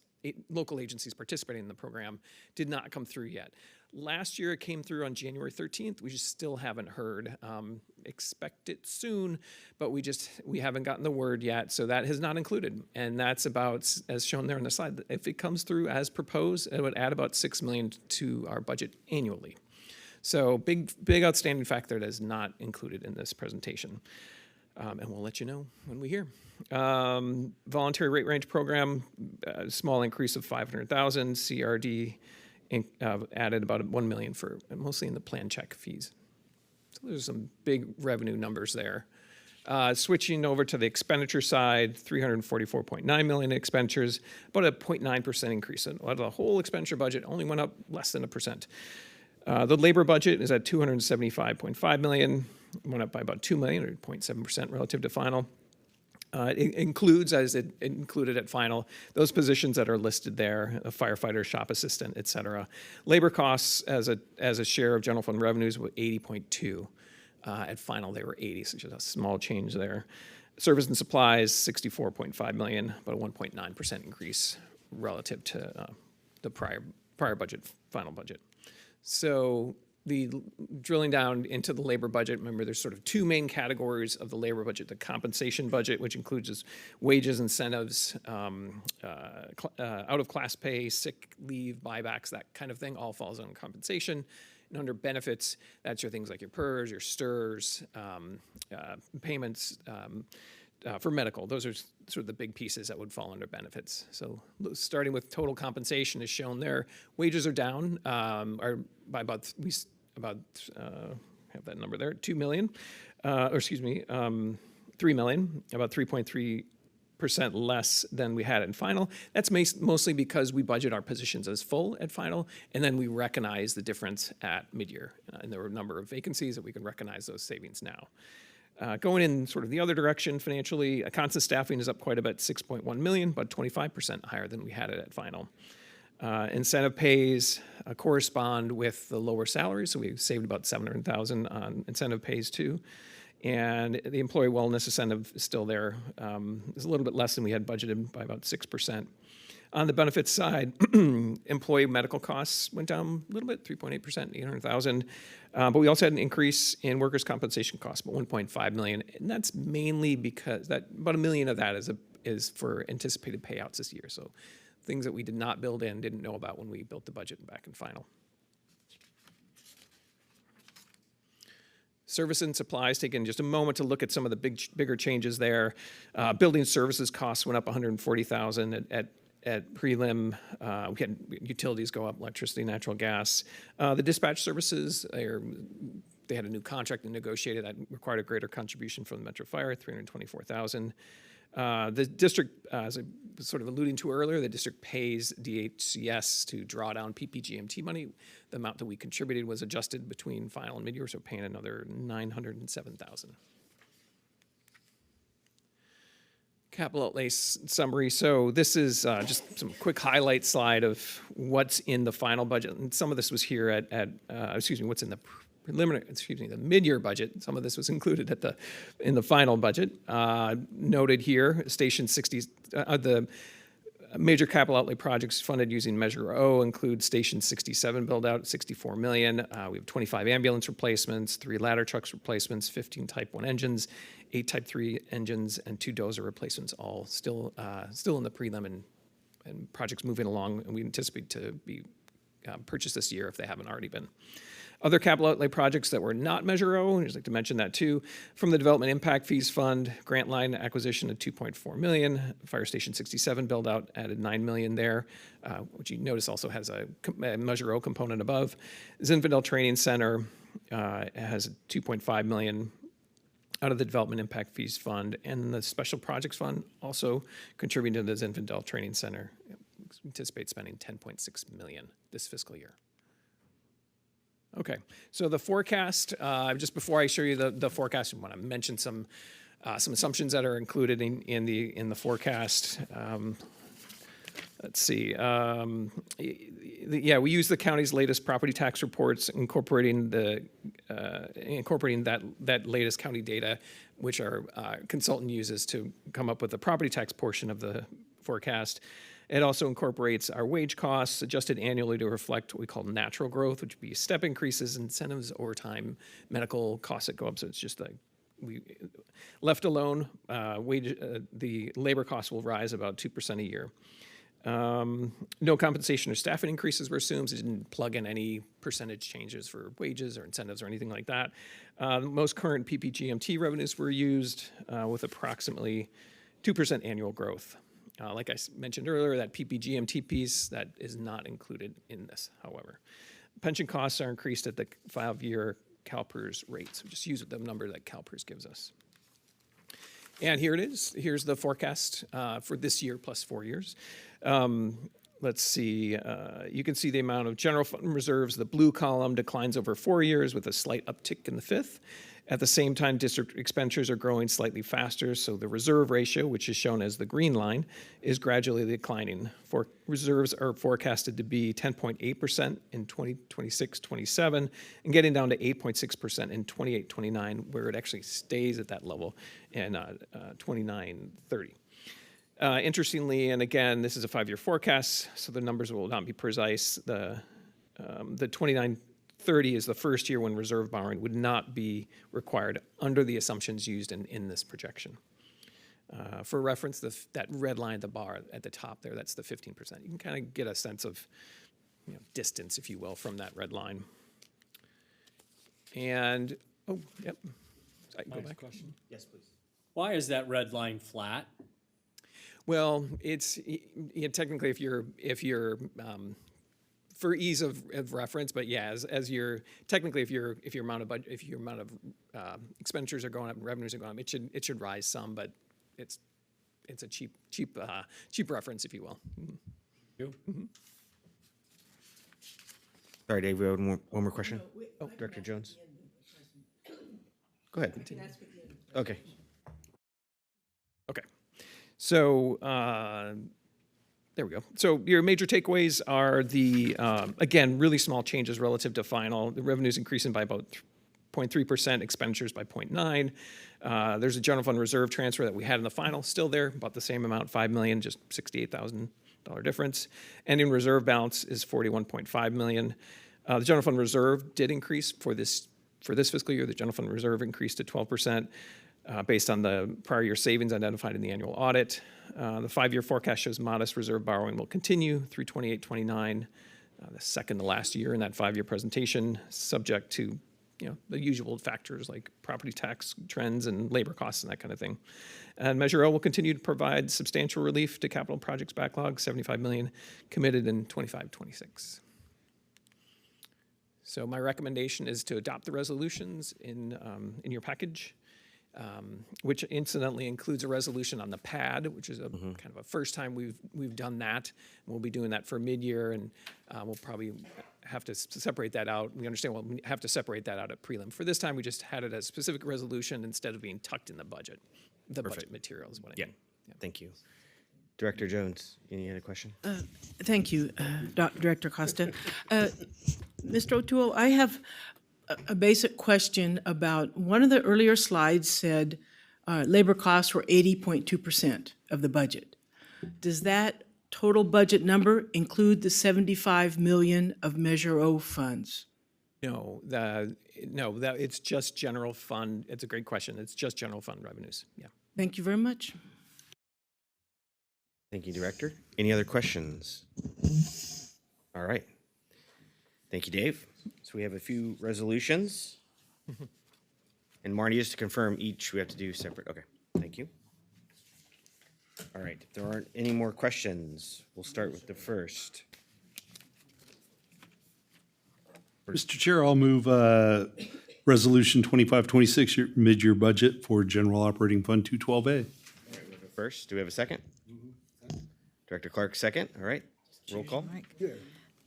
local agencies participating in the program, did not come through yet. Last year it came through on January 13th. We just still haven't heard. Expect it soon, but we haven't gotten the word yet, so that is not included. And that's about, as shown there on the slide, if it comes through as proposed, it would add about $6 million to our budget annually. So big outstanding factor that is not included in this presentation. And we'll let you know when we hear. Voluntary rate range program, small increase of 500,000. CRD added about 1 million for mostly in the plan check fees. So there's some big revenue numbers there. Switching over to the expenditure side, 344.9 million in expenditures, about a 0.9% increase. So the whole expenditure budget only went up less than 1%. The labor budget is at 275.5 million, went up by about 2 million, or 0.7% relative to final. It includes, as it included at final, those positions that are listed there: a firefighter, shop assistant, et cetera. Labor costs as a share of general fund revenues were 80.2. At final, they were 80, so just a small change there. Service and supplies, 64.5 million, about a 1.9% increase relative to the prior budget, final budget. So drilling down into the labor budget, remember there's sort of two main categories of the labor budget: the compensation budget, which includes wages, incentives, out of class pay, sick leave, buybacks, that kind of thing, all falls on compensation. And under benefits, that's your things like your PERS, your STIRS, payments for medical. Those are sort of the big pieces that would fall under benefits. So starting with total compensation is shown there. Wages are down, are by about have that number there, 2 million, or excuse me, 3 million, about 3.3% less than we had in final. That's mostly because we budget our positions as full at final, and then we recognize the difference at mid-year. And there were a number of vacancies that we can recognize those savings now. Going in sort of the other direction financially, constant staffing is up quite a bit, 6.1 million, about 25% higher than we had it at final. Incentive pays correspond with the lower salaries, so we saved about 700,000 on incentive pays too. And the employee wellness incentive is still there. It's a little bit less than we had budgeted by about 6%. On the benefits side, employee medical costs went down a little bit, 3.8%, 800,000. But we also had an increase in workers' compensation costs, about 1.5 million. And that's mainly because about $1 million of that is for anticipated payouts this year. So things that we did not build in, didn't know about when we built the budget back in final. Service and supplies, taking just a moment to look at some of the bigger changes there. Building services costs went up 140,000 at prelim. We had utilities go up, electricity, natural gas. The dispatch services, they had a new contract and negotiated that required a greater contribution from the Metro Fire, 324,000. The district, as I was sort of alluding to earlier, the district pays DHCS to draw down PPGMT money. The amount that we contributed was adjusted between final and mid-year, so paying another 907,000. Capital outlay summary. So this is just some quick highlight slide of what's in the final budget. And some of this was here what's in the the mid-year budget. Some of this was included in the final budget. Noted here, Station 60, the major capital outlay projects funded using Measure O include Station 67 build-out, 64 million. We have 25 ambulance replacements, 3 ladder trucks replacements, 15 Type 1 engines, 8 Type 3 engines, and 2 dozer replacements, all still in the prelim and projects moving along, and we anticipate to be purchased this year if they haven't already been. Other capital outlay projects that were not Measure O, I'd just like to mention that too. From the Development Impact Fees Fund, grant line acquisition of 2.4 million. Fire Station 67 build out added 9 million there, which you notice also has a Measure O component above. Zinfandel Training Center has 2.5 million out of the Development Impact Fees Fund, and the Special Projects Fund also contributing to the Zinfandel Training Center. We anticipate spending 10.6 million this fiscal year. Okay, so the forecast, just before I show you the forecast, I want to mention some assumptions that are included in the forecast. Let's see. We use the county's latest property tax reports, incorporating that latest county data, which our consultant uses to come up with the property tax portion of the forecast. It also incorporates our wage costs adjusted annually to reflect what we call natural growth, which would be step increases, incentives, overtime, medical costs that go up. So it's just we left alone, the labor costs will rise about 2% a year. No compensation or staffing increases were assumed. It didn't plug in any percentage changes for wages or incentives or anything like that. Most current PPGMT revenues were used with approximately 2% annual growth. Like I mentioned earlier, that PPGMT piece, that is not included in this, however. Pension costs are increased at the 5-year CalPERS rate. So just use the number that CalPERS gives us. And here it is. Here's the forecast for this year plus 4 years. Let's see. You can see the amount of general fund reserves. The blue column declines over 4 years with a slight uptick in the 5th. At the same time, district expenditures are growing slightly faster, so the reserve ratio, which is shown as the green line, is gradually declining. Reserves are forecasted to be 10.8% in 2026-27 and getting down to 8.6% in 28-29, where it actually stays at that level in 29-30. Interestingly, and again, this is a 5-year forecast, so the numbers will not be precise. The 30 is the first year when reserve borrowing would not be required under the assumptions used in this projection. For reference, that red line at the bar at the top there, that's the 15%. You can kind of get a sense of distance, if you will, from that red line. And, oh, yep. I can go back. Question. Yes, please. Why is that red line flat? Well, it's technically if you're for ease of reference, but yeah, as your technically if your amount of expenditures are going up and revenues are going up, it should rise some, but it's a cheap reference, if you will. Sorry, Dave, we have one more question? Oh, Director Jones? Go ahead. Okay. Okay. So there we go. So your major takeaways are again, really small changes relative to final. The revenue's increasing by about 0.3%, expenditures by 0.9. There's a general fund reserve transfer that we had in the final, still there, about the same amount, $5 million, just $68,000 difference. Ending reserve balance is $41.5 million. The general fund reserve did increase for this fiscal year. The general fund reserve increased to 12%. Based on the prior year savings identified in the annual audit. The 5-year forecast shows modest reserve borrowing will continue through 28-29, the second to last year in that 5-year presentation, subject to the usual factors like property tax trends and labor costs and that kind of thing. And Measure O will continue to provide substantial relief to capital projects backlog, $75 million committed in 25-26. So my recommendation is to adopt the resolutions in your package. Which incidentally includes a resolution on the pad, which is a kind of a first time we've done that. We'll be doing that for mid-year, and we'll probably have to separate that out. We understand we'll have to separate that out at prelim. For this time, we just had it as a specific resolution instead of being tucked in the budget. The budget material is what I mean. Yeah, thank you. Director Jones, any other question? Thank you, Director Costa. Mr. O'Toole, I have a basic question about, one of the earlier slides said labor costs were 80.2% of the budget. Does that total budget number include the 75 million of Measure O funds? No, it's just general fund. It's a great question. It's just general fund revenues. Yeah. Thank you very much. Thank you, Director. Any other questions? All right. Thank you, Dave. So we have a few resolutions. And Marty, just to confirm, each we have to do separate. Okay, thank you. All right, if there aren't any more questions, we'll start with the first. Mr. Chair, I'll move Resolution 2526, your mid-year budget for General Operating Fund 212A. First, do we have a second? Director Clark, second. All right, roll call.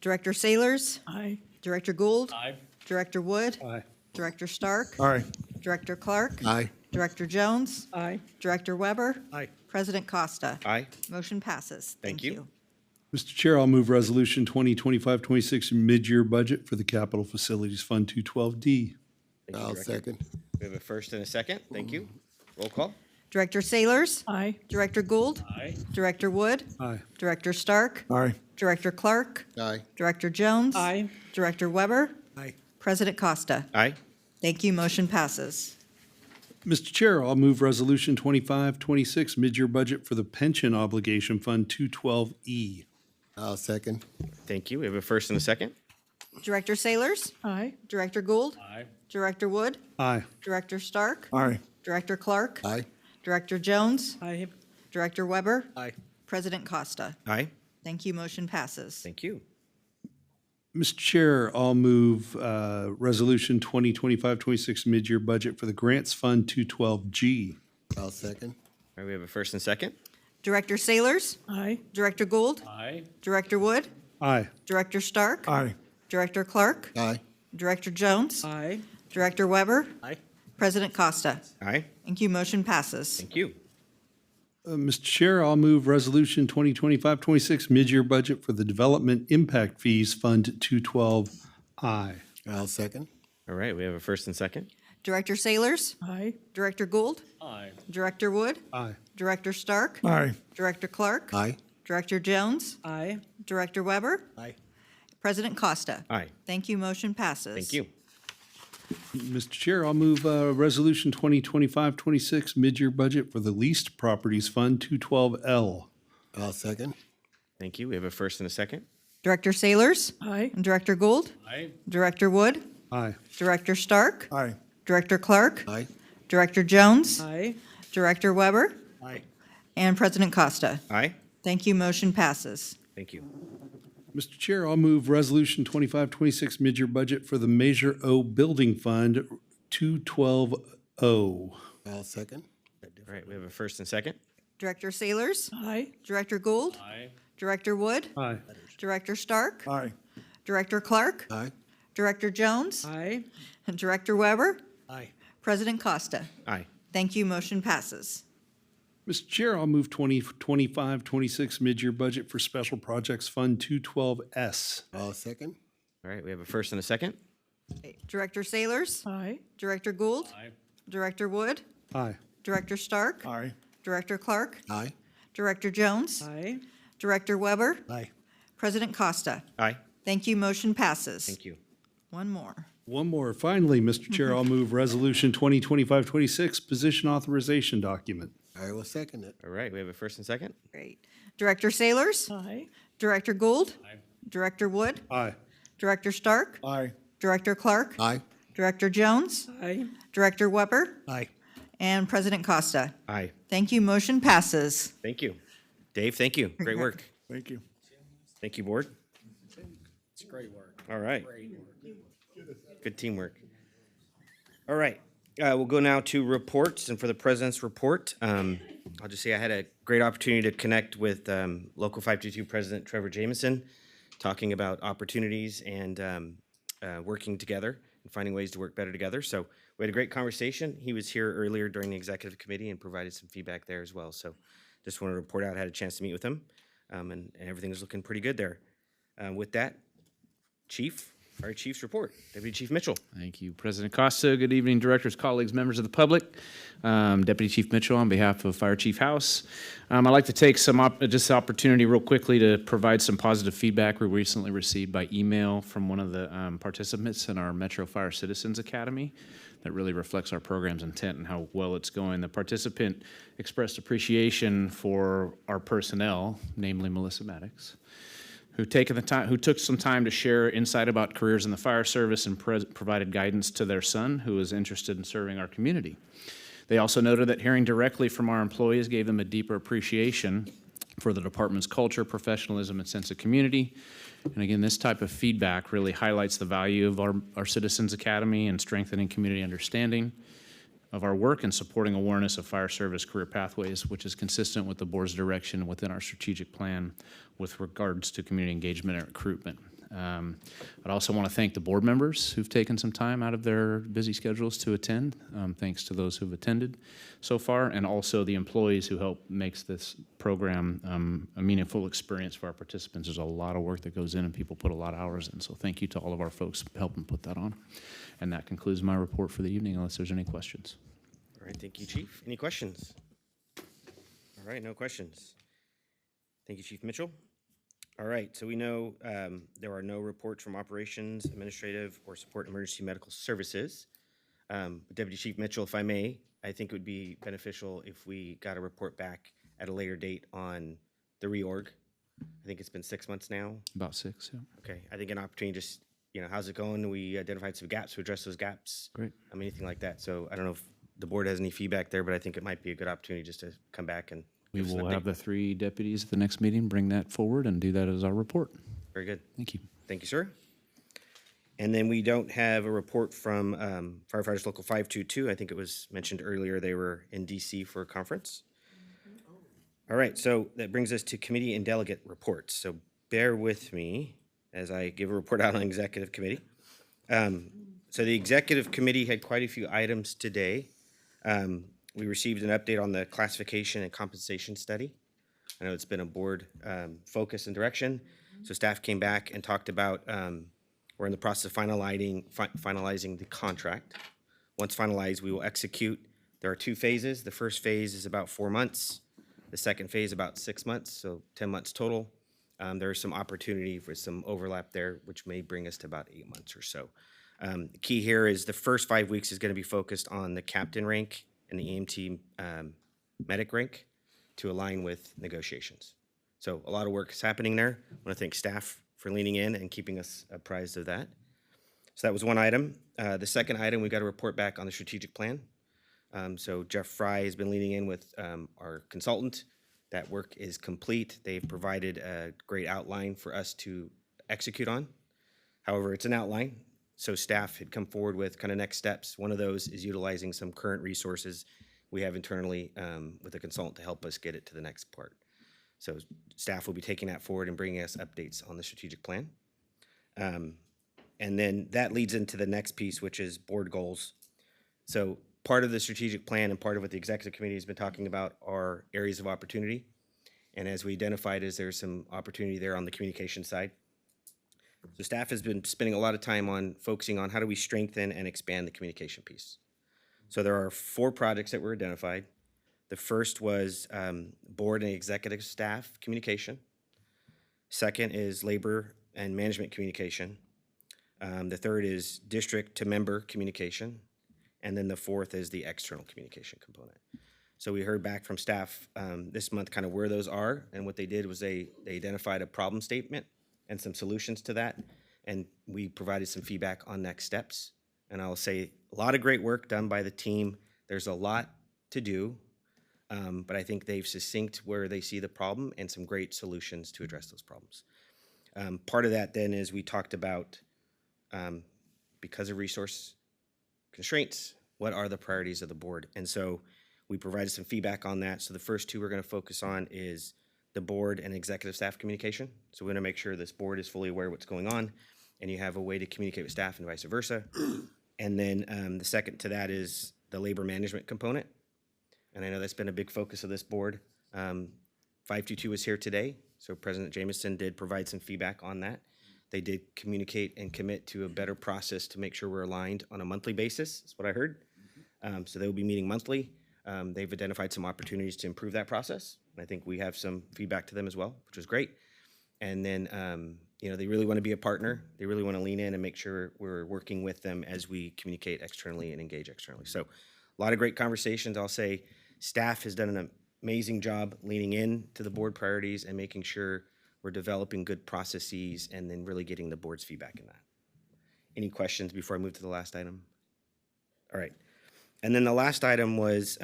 Director Sailors? Aye. Director Gould? Aye. Director Wood? Aye. Director Stark? Aye. Director Clark? Aye. Director Jones? Aye. Director Weber? Aye. President Costa? Aye. Motion passes. Thank you. Mr. Chair, I'll move Resolution 2025-26, mid-year budget for the Capital Facilities Fund 212D. Thank you, Director. second. We have a first and a second. Thank you. Roll call. Director Sailors? Aye. Director Gould? Aye. Director Wood? Aye. Director Stark? Aye. Director Clark? Aye. Director Jones? Aye. Director Weber? Aye. President Costa? Aye. Thank you. Motion passes. Mr. Chair, I'll move Resolution 2526, mid-year budget for the Pension Obligation Fund 212E. I'll second. Thank you. We have a first and a second. Director Sailors? Aye. Director Gould? Aye. Director Wood? Aye. Director Stark? Aye. Director Clark? Aye. Director Jones? Aye. Director Weber? Aye. President Costa? Aye. Thank you. Motion passes. Thank you. Mr. Chair, I'll move Resolution 2025-26, mid-year budget for the Grants Fund 212G. I'll second. All right, we have a first and second. Director Sailors? Aye. Director Gould? Aye. Director Wood? Aye. Director Stark? Aye. Director Clark? Aye. Director Jones? Aye. Director Weber? Aye. President Costa? Aye. Thank you. Motion passes. Thank you. Mr. Chair, I'll move Resolution 2025-26, mid-year budget for the Development Impact Fees Fund 212I. I'll second. All right, we have a first and second. Director Sailors? Aye. Director Gould? Aye. Director Wood? Aye. Director Stark? Aye. Director Clark? Aye. Director Jones? Aye. Director Weber? Aye. President Costa. Aye. Thank you. Motion passes. Thank you. Mr. Chair, I'll move Resolution 2025-26 mid-year budget for the Leased Properties Fund 212L. I'll second. Thank you. We have a first and a second. Director Saylors. Aye. Director Gould. Aye. Director Wood. Aye. Director Stark. Aye. Director Clark. Aye. Director Jones. Aye. Director Weber. Aye. And President Costa. Aye. Thank you. Motion passes. Thank you. Mr. Chair, I'll move Resolution 25-26 mid-year budget for the Measure O Building Fund 212O. I'll second. All right, we have a first and second. Director Saylors. Aye. Director Gould. Aye. Director Wood. Aye. Director Stark. Aye. Director Clark. Aye. Director Jones. Aye. And Director Weber. Aye. President Costa. Aye. Thank you. Motion passes. Mr. Chair, I'll move 2025-26 mid-year budget for Special Projects Fund 212S. I'll second. All right, we have a first and a second. Director Saylors. Aye. Director Gould. Aye. Director Wood. Aye. Director Stark. Aye. Director Clark. Aye. Director Jones. Aye. Director Weber. Aye. President Costa. Aye. Thank you. Motion passes. Thank you. One more. One more. Finally, Mr. Chair, I'll move Resolution 2025-26 position authorization document. I will second it. All right, we have a first and second. Great. Director Saylors. Aye. Director Gould. Aye. Director Wood. Aye. Director Stark. Aye. Director Clark. Aye. Director Jones. Aye. Director Weber. Aye. And President Costa. Aye. Thank you. Motion passes. Thank you. Dave, thank you. Great work. Thank you. Thank you, board. It's great work. All right. Great work. Good teamwork. All right, we'll go now to reports, and for the president's report, I'll just say I had a great opportunity to connect with Local 522 President Trevor Jameson, talking about opportunities and working together and finding ways to work better together. So we had a great conversation. He was here earlier during the executive committee and provided some feedback there as well. So just wanted to report out, had a chance to meet with him, and everything is looking pretty good there. With that, Chief, our Chief's report. Deputy Chief Mitchell. Thank you, President Costa. Good evening, directors, colleagues, members of the public. Deputy Chief Mitchell on behalf of Fire Chief House. I'd like to take this opportunity real quickly to provide some positive feedback we recently received by email from one of the participants in our Metro Fire Citizens Academy that really reflects our program's intent and how well it's going. The participant expressed appreciation for our personnel, namely Melissa Maddox, who took some time to share insight about careers in the fire service and provided guidance to their son, who is interested in serving our community. They also noted that hearing directly from our employees gave them a deeper appreciation for the department's culture, professionalism, and sense of community. And again, this type of feedback really highlights the value of our Citizens Academy and strengthening community understanding of our work and supporting awareness of fire service career pathways, which is consistent with the board's direction within our strategic plan with regards to community engagement and recruitment. I'd also want to thank the board members who've taken some time out of their busy schedules to attend. Thanks to those who've attended so far, and also the employees who help makes this program a meaningful experience for our participants. There's a lot of work that goes in and people put a lot of hours in, so thank you to all of our folks helping put that on. And that concludes my report for the evening, unless there's any questions. All right, thank you, Chief. Any questions? All right, no questions. Thank you, Chief Mitchell. All right, so we know there are no reports from operations, administrative, or support emergency medical services. Deputy Chief Mitchell, if I may, I think it would be beneficial if we got a report back at a later date on the reorg. I think it's been 6 months now. About 6, yeah. Okay, I think an opportunity just, how's it going? We identified some gaps, we addressed those gaps. Great. Anything like that. So I don't know if the board has any feedback there, but I think it might be a good opportunity just to come back and We give us an will update. have the 3 deputies at the next meeting bring that forward and do that as our report. Very good. Thank you. Thank you, sir. And then we don't have a report from firefighters local 522. I think it was mentioned earlier they were in DC for a conference. All right, so that brings us to committee and delegate reports. So bear with me as I give a report out on executive committee. So the executive committee had quite a few items today. We received an update on the classification and compensation study. I know it's been a board focus and direction. So staff came back and talked about we're in the process of finalizing the contract. Once finalized, we will execute. There are 2 phases. The first phase is about 4 months. The second phase about 6 months, so 10 months total. There's some opportunity for some overlap there, which may bring us to about 8 months or so. The key here is the first 5 weeks is going to be focused on the captain rank and the EMT medic rank to align with negotiations. So a lot of work is happening there. I want to thank staff for leaning in and keeping us apprised of that. So that was one item. The second item, we got to report back on the strategic plan. So Jeff Fry has been leaning in with our consultant. That work is complete. They've provided a great outline for us to execute on. However, it's an outline, so staff had come forward with kind of next steps. One of those is utilizing some current resources we have internally with a consultant to help us get it to the next part. So staff will be taking that forward and bringing us updates on the strategic plan. And then that leads into the next piece, which is board goals. So part of the strategic plan and part of what the executive committee has been talking about are areas of opportunity. And as we identified, there's some opportunity there on the communication side. So staff has been spending a lot of time on focusing on how do we strengthen and expand the communication piece. So there are 4 projects that were identified. The first was board and executive staff communication. Second is labor and management communication. The third is district to member communication. And then the fourth is the external communication component. So we heard back from staff this month kind of where those are, and what they did was they identified a problem statement and some solutions to that, and we provided some feedback on next steps. And I'll say a lot of great work done by the team. There's a lot to do, but I think they've succinct where they see the problem and some great solutions to address those problems. Part of that then is we talked about, because of resource constraints, what are the priorities of the board? And so we provided some feedback on that. So the first 2 we're going to focus on is the board and executive staff communication. So we're going to make sure this board is fully aware of what's going on and you have a way to communicate with staff and vice versa. And then the second to that is the labor management component. And I know that's been a big focus of this board. 522 is here today, so President Jameson did provide some feedback on that. They did communicate and commit to a better process to make sure we're aligned on a monthly basis, that's what I heard. So they will be meeting monthly. They've identified some opportunities to improve that process. And I think we have some feedback to them as well, which was great. And then, they really want to be a partner. They really want to lean in and make sure we're working with them as we communicate externally and engage externally. So a lot of great conversations. I'll say staff has done an amazing job leaning in to the board priorities and making sure we're developing good processes and then really getting the board's feedback in that. Any questions before I move to the last item? All right. And then the last item was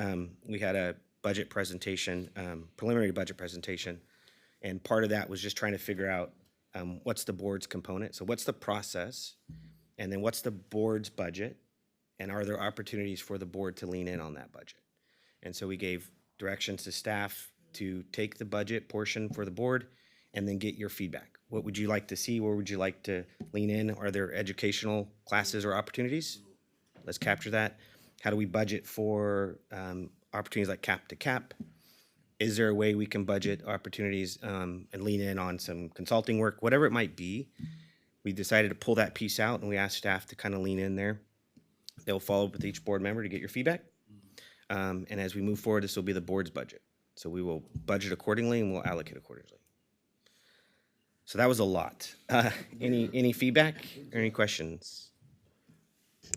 we had a budget presentation, preliminary budget presentation, and part of that was just trying to figure out what's the board's component. So what's the process, and then what's the board's budget, and are there opportunities for the board to lean in on that budget? And so we gave directions to staff to take the budget portion for the board and then get your feedback. What would you like to see? Where would you like to lean in? Are there educational classes or opportunities? Let's capture that. How do we budget for opportunities like cap to cap? Is there a way we can budget opportunities and lean in on some consulting work, whatever it might be? We decided to pull that piece out, and we asked staff to kind of lean in there. They'll follow up with each board member to get your feedback. And as we move forward, this will be the board's budget. So we will budget accordingly and we'll allocate accordingly. So that was a lot. Any feedback or any questions?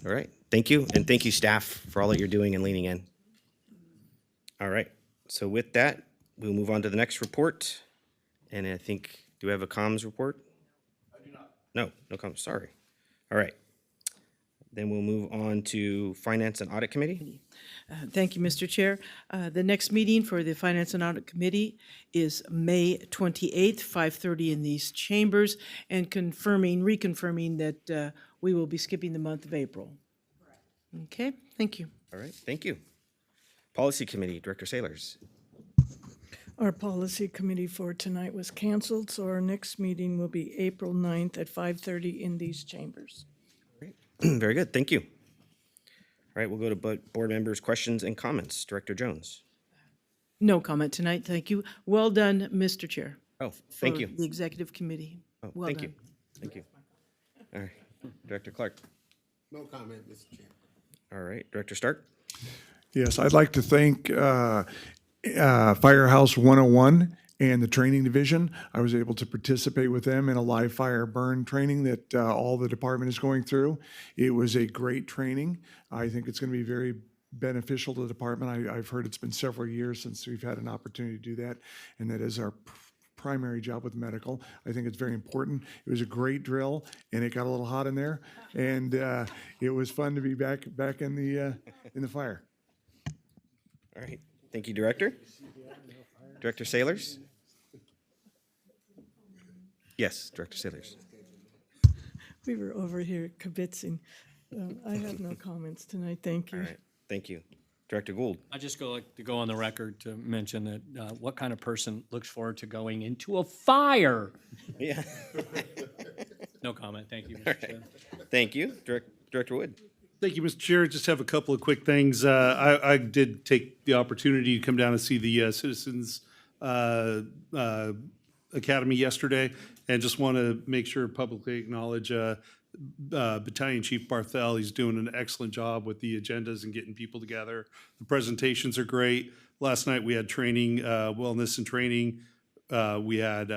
All right, thank you. And thank you, staff, for all that you're doing and leaning in. All right, so with that, we'll move on to the next report. And I think, do we have a comms report? I do not. No comms, sorry. All right. Then we'll move on to Finance and Audit Committee. Thank you, Mr. Chair. The next meeting for the Finance and Audit Committee is May 28th, 5:30 in these chambers, and reconfirming that we will be skipping the month of April. Okay, thank you. All right, thank you. Policy Committee, Director Sailors. Our policy committee for tonight was canceled, so our next meeting will be April 9th at 5:30 in these chambers. Great. Very good, thank you. All right, we'll go to board members' questions and comments. Director Jones. No comment tonight, thank you. Well done, Mr. Chair. Oh, thank for you. the executive committee. Oh, Well thank done. you. Thank you. All right, Director Clark. No comment, Mr. Chair. All right, Director Stark. Yes, I'd like to thank Firehouse 101 and the training division. I was able to participate with them in a live fire burn training that all the department is going through. It was a great training. I think it's going to be very beneficial to the department. I've heard it's been several years since we've had an opportunity to do that, and that is our primary job with medical. I think it's very important. It was a great drill, and it got a little hot in there, and it was fun to be back in the fire. All right. Thank you, Director. Director Sailors? Yes, Director Sailors. We were over here kibitzing. I have no comments tonight, thank All you. right. Thank you. Director Gould? I just like to go on the record to mention that what kind of person looks forward to going into a fire? Yeah. No comment. Thank you, Mr. Chair. Thank you. Director Wood? Thank you, Mr. Chair. Just have a couple of quick things. I did take the opportunity to come down and see the Citizens Academy yesterday, and just want to make sure publicly acknowledge Battalion Chief Barthel. He's doing an excellent job with the agendas and getting people together. The presentations are great. Last night we had training, wellness and training. We had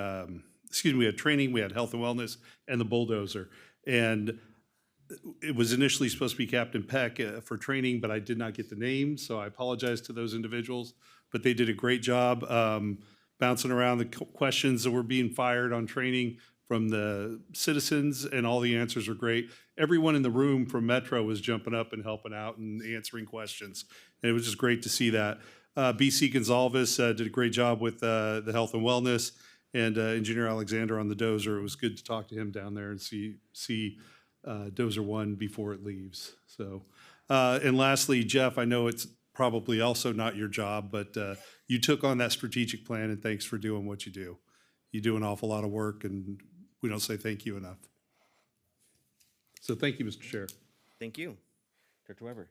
training, we had health and wellness, and the bulldozer. And it was initially supposed to be Captain Peck for training, but I did not get the name, so I apologize to those individuals. But they did a great job bouncing around the questions that were being fired on training from the citizens, and all the answers are great. Everyone in the room from Metro was jumping up and helping out and answering questions, and it was just great to see that. BC Gonzalez did a great job with the health and wellness, and Engineer Alexander on the dozer. It was good to talk to him down there and see Dozer 1 before it leaves. So, and lastly, Jeff, I know it's probably also not your job, but you took on that strategic plan, and thanks for doing what you do. You do an awful lot of work, and we don't say thank you enough. So thank you, Mr. Chair. Thank you. Director Weber?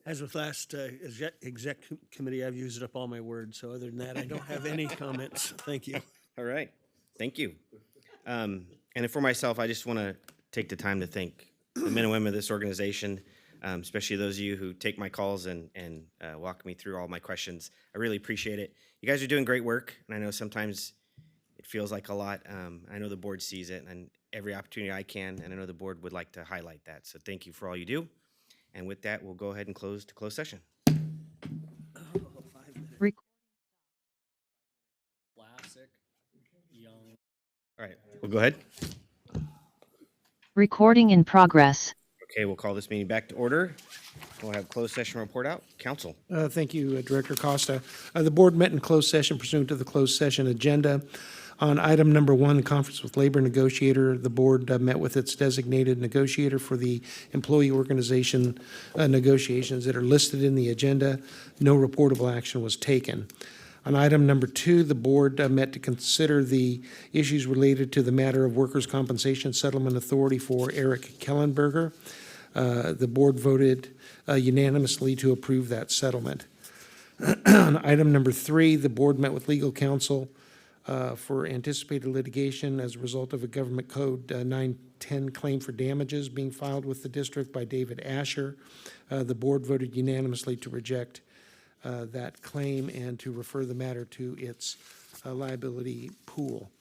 As with last exec committee, I've used up all my words, so other than that, I don't have any comments. Thank you. All right. Thank you. And for myself, I just want to take the time to thank the men and women of this organization, especially those of you who take my calls and walk me through all my questions. I really appreciate it. You guys are doing great work, and I know sometimes it feels like a lot. I know the board sees it, and every opportunity I can, and I know the board would like to highlight that. So thank you for all you do. And with that, we'll go ahead and close to closed session. Classic, young. All right, we'll go ahead. Recording in progress. Okay, we'll call this meeting back to order. We'll have closed session report out. Council. Thank you, Director Costa. The board met in closed session pursuant to the closed session agenda. On item number 1, conference with labor negotiator, the board met with its designated negotiator for the employee organization negotiations that are listed in the agenda. No reportable action was taken. On item number 2, the board met to consider the issues related to the matter of workers' compensation settlement authority for Eric Kellenberger. The board voted unanimously to approve that settlement. On item number 3, the board met with legal counsel for anticipated litigation as a result of a Government Code 910 claim for damages being filed with the district by David Asher. The board voted unanimously to reject that claim and to refer the matter to its liability pool.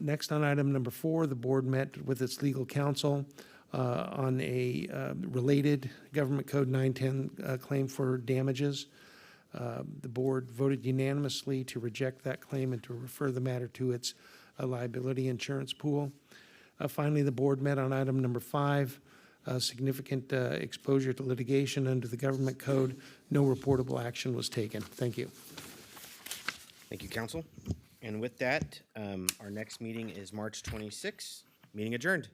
Next, on item number 4, the board met with its legal counsel on a related Government Code 910 claim for damages. The board voted unanimously to reject that claim and to refer the matter to its liability insurance pool. Finally, the board met on item number 5, significant exposure to litigation under the Government Code. No reportable action was taken. Thank you. Thank you, Council. And with that, our next meeting is March 26th. Meeting adjourned.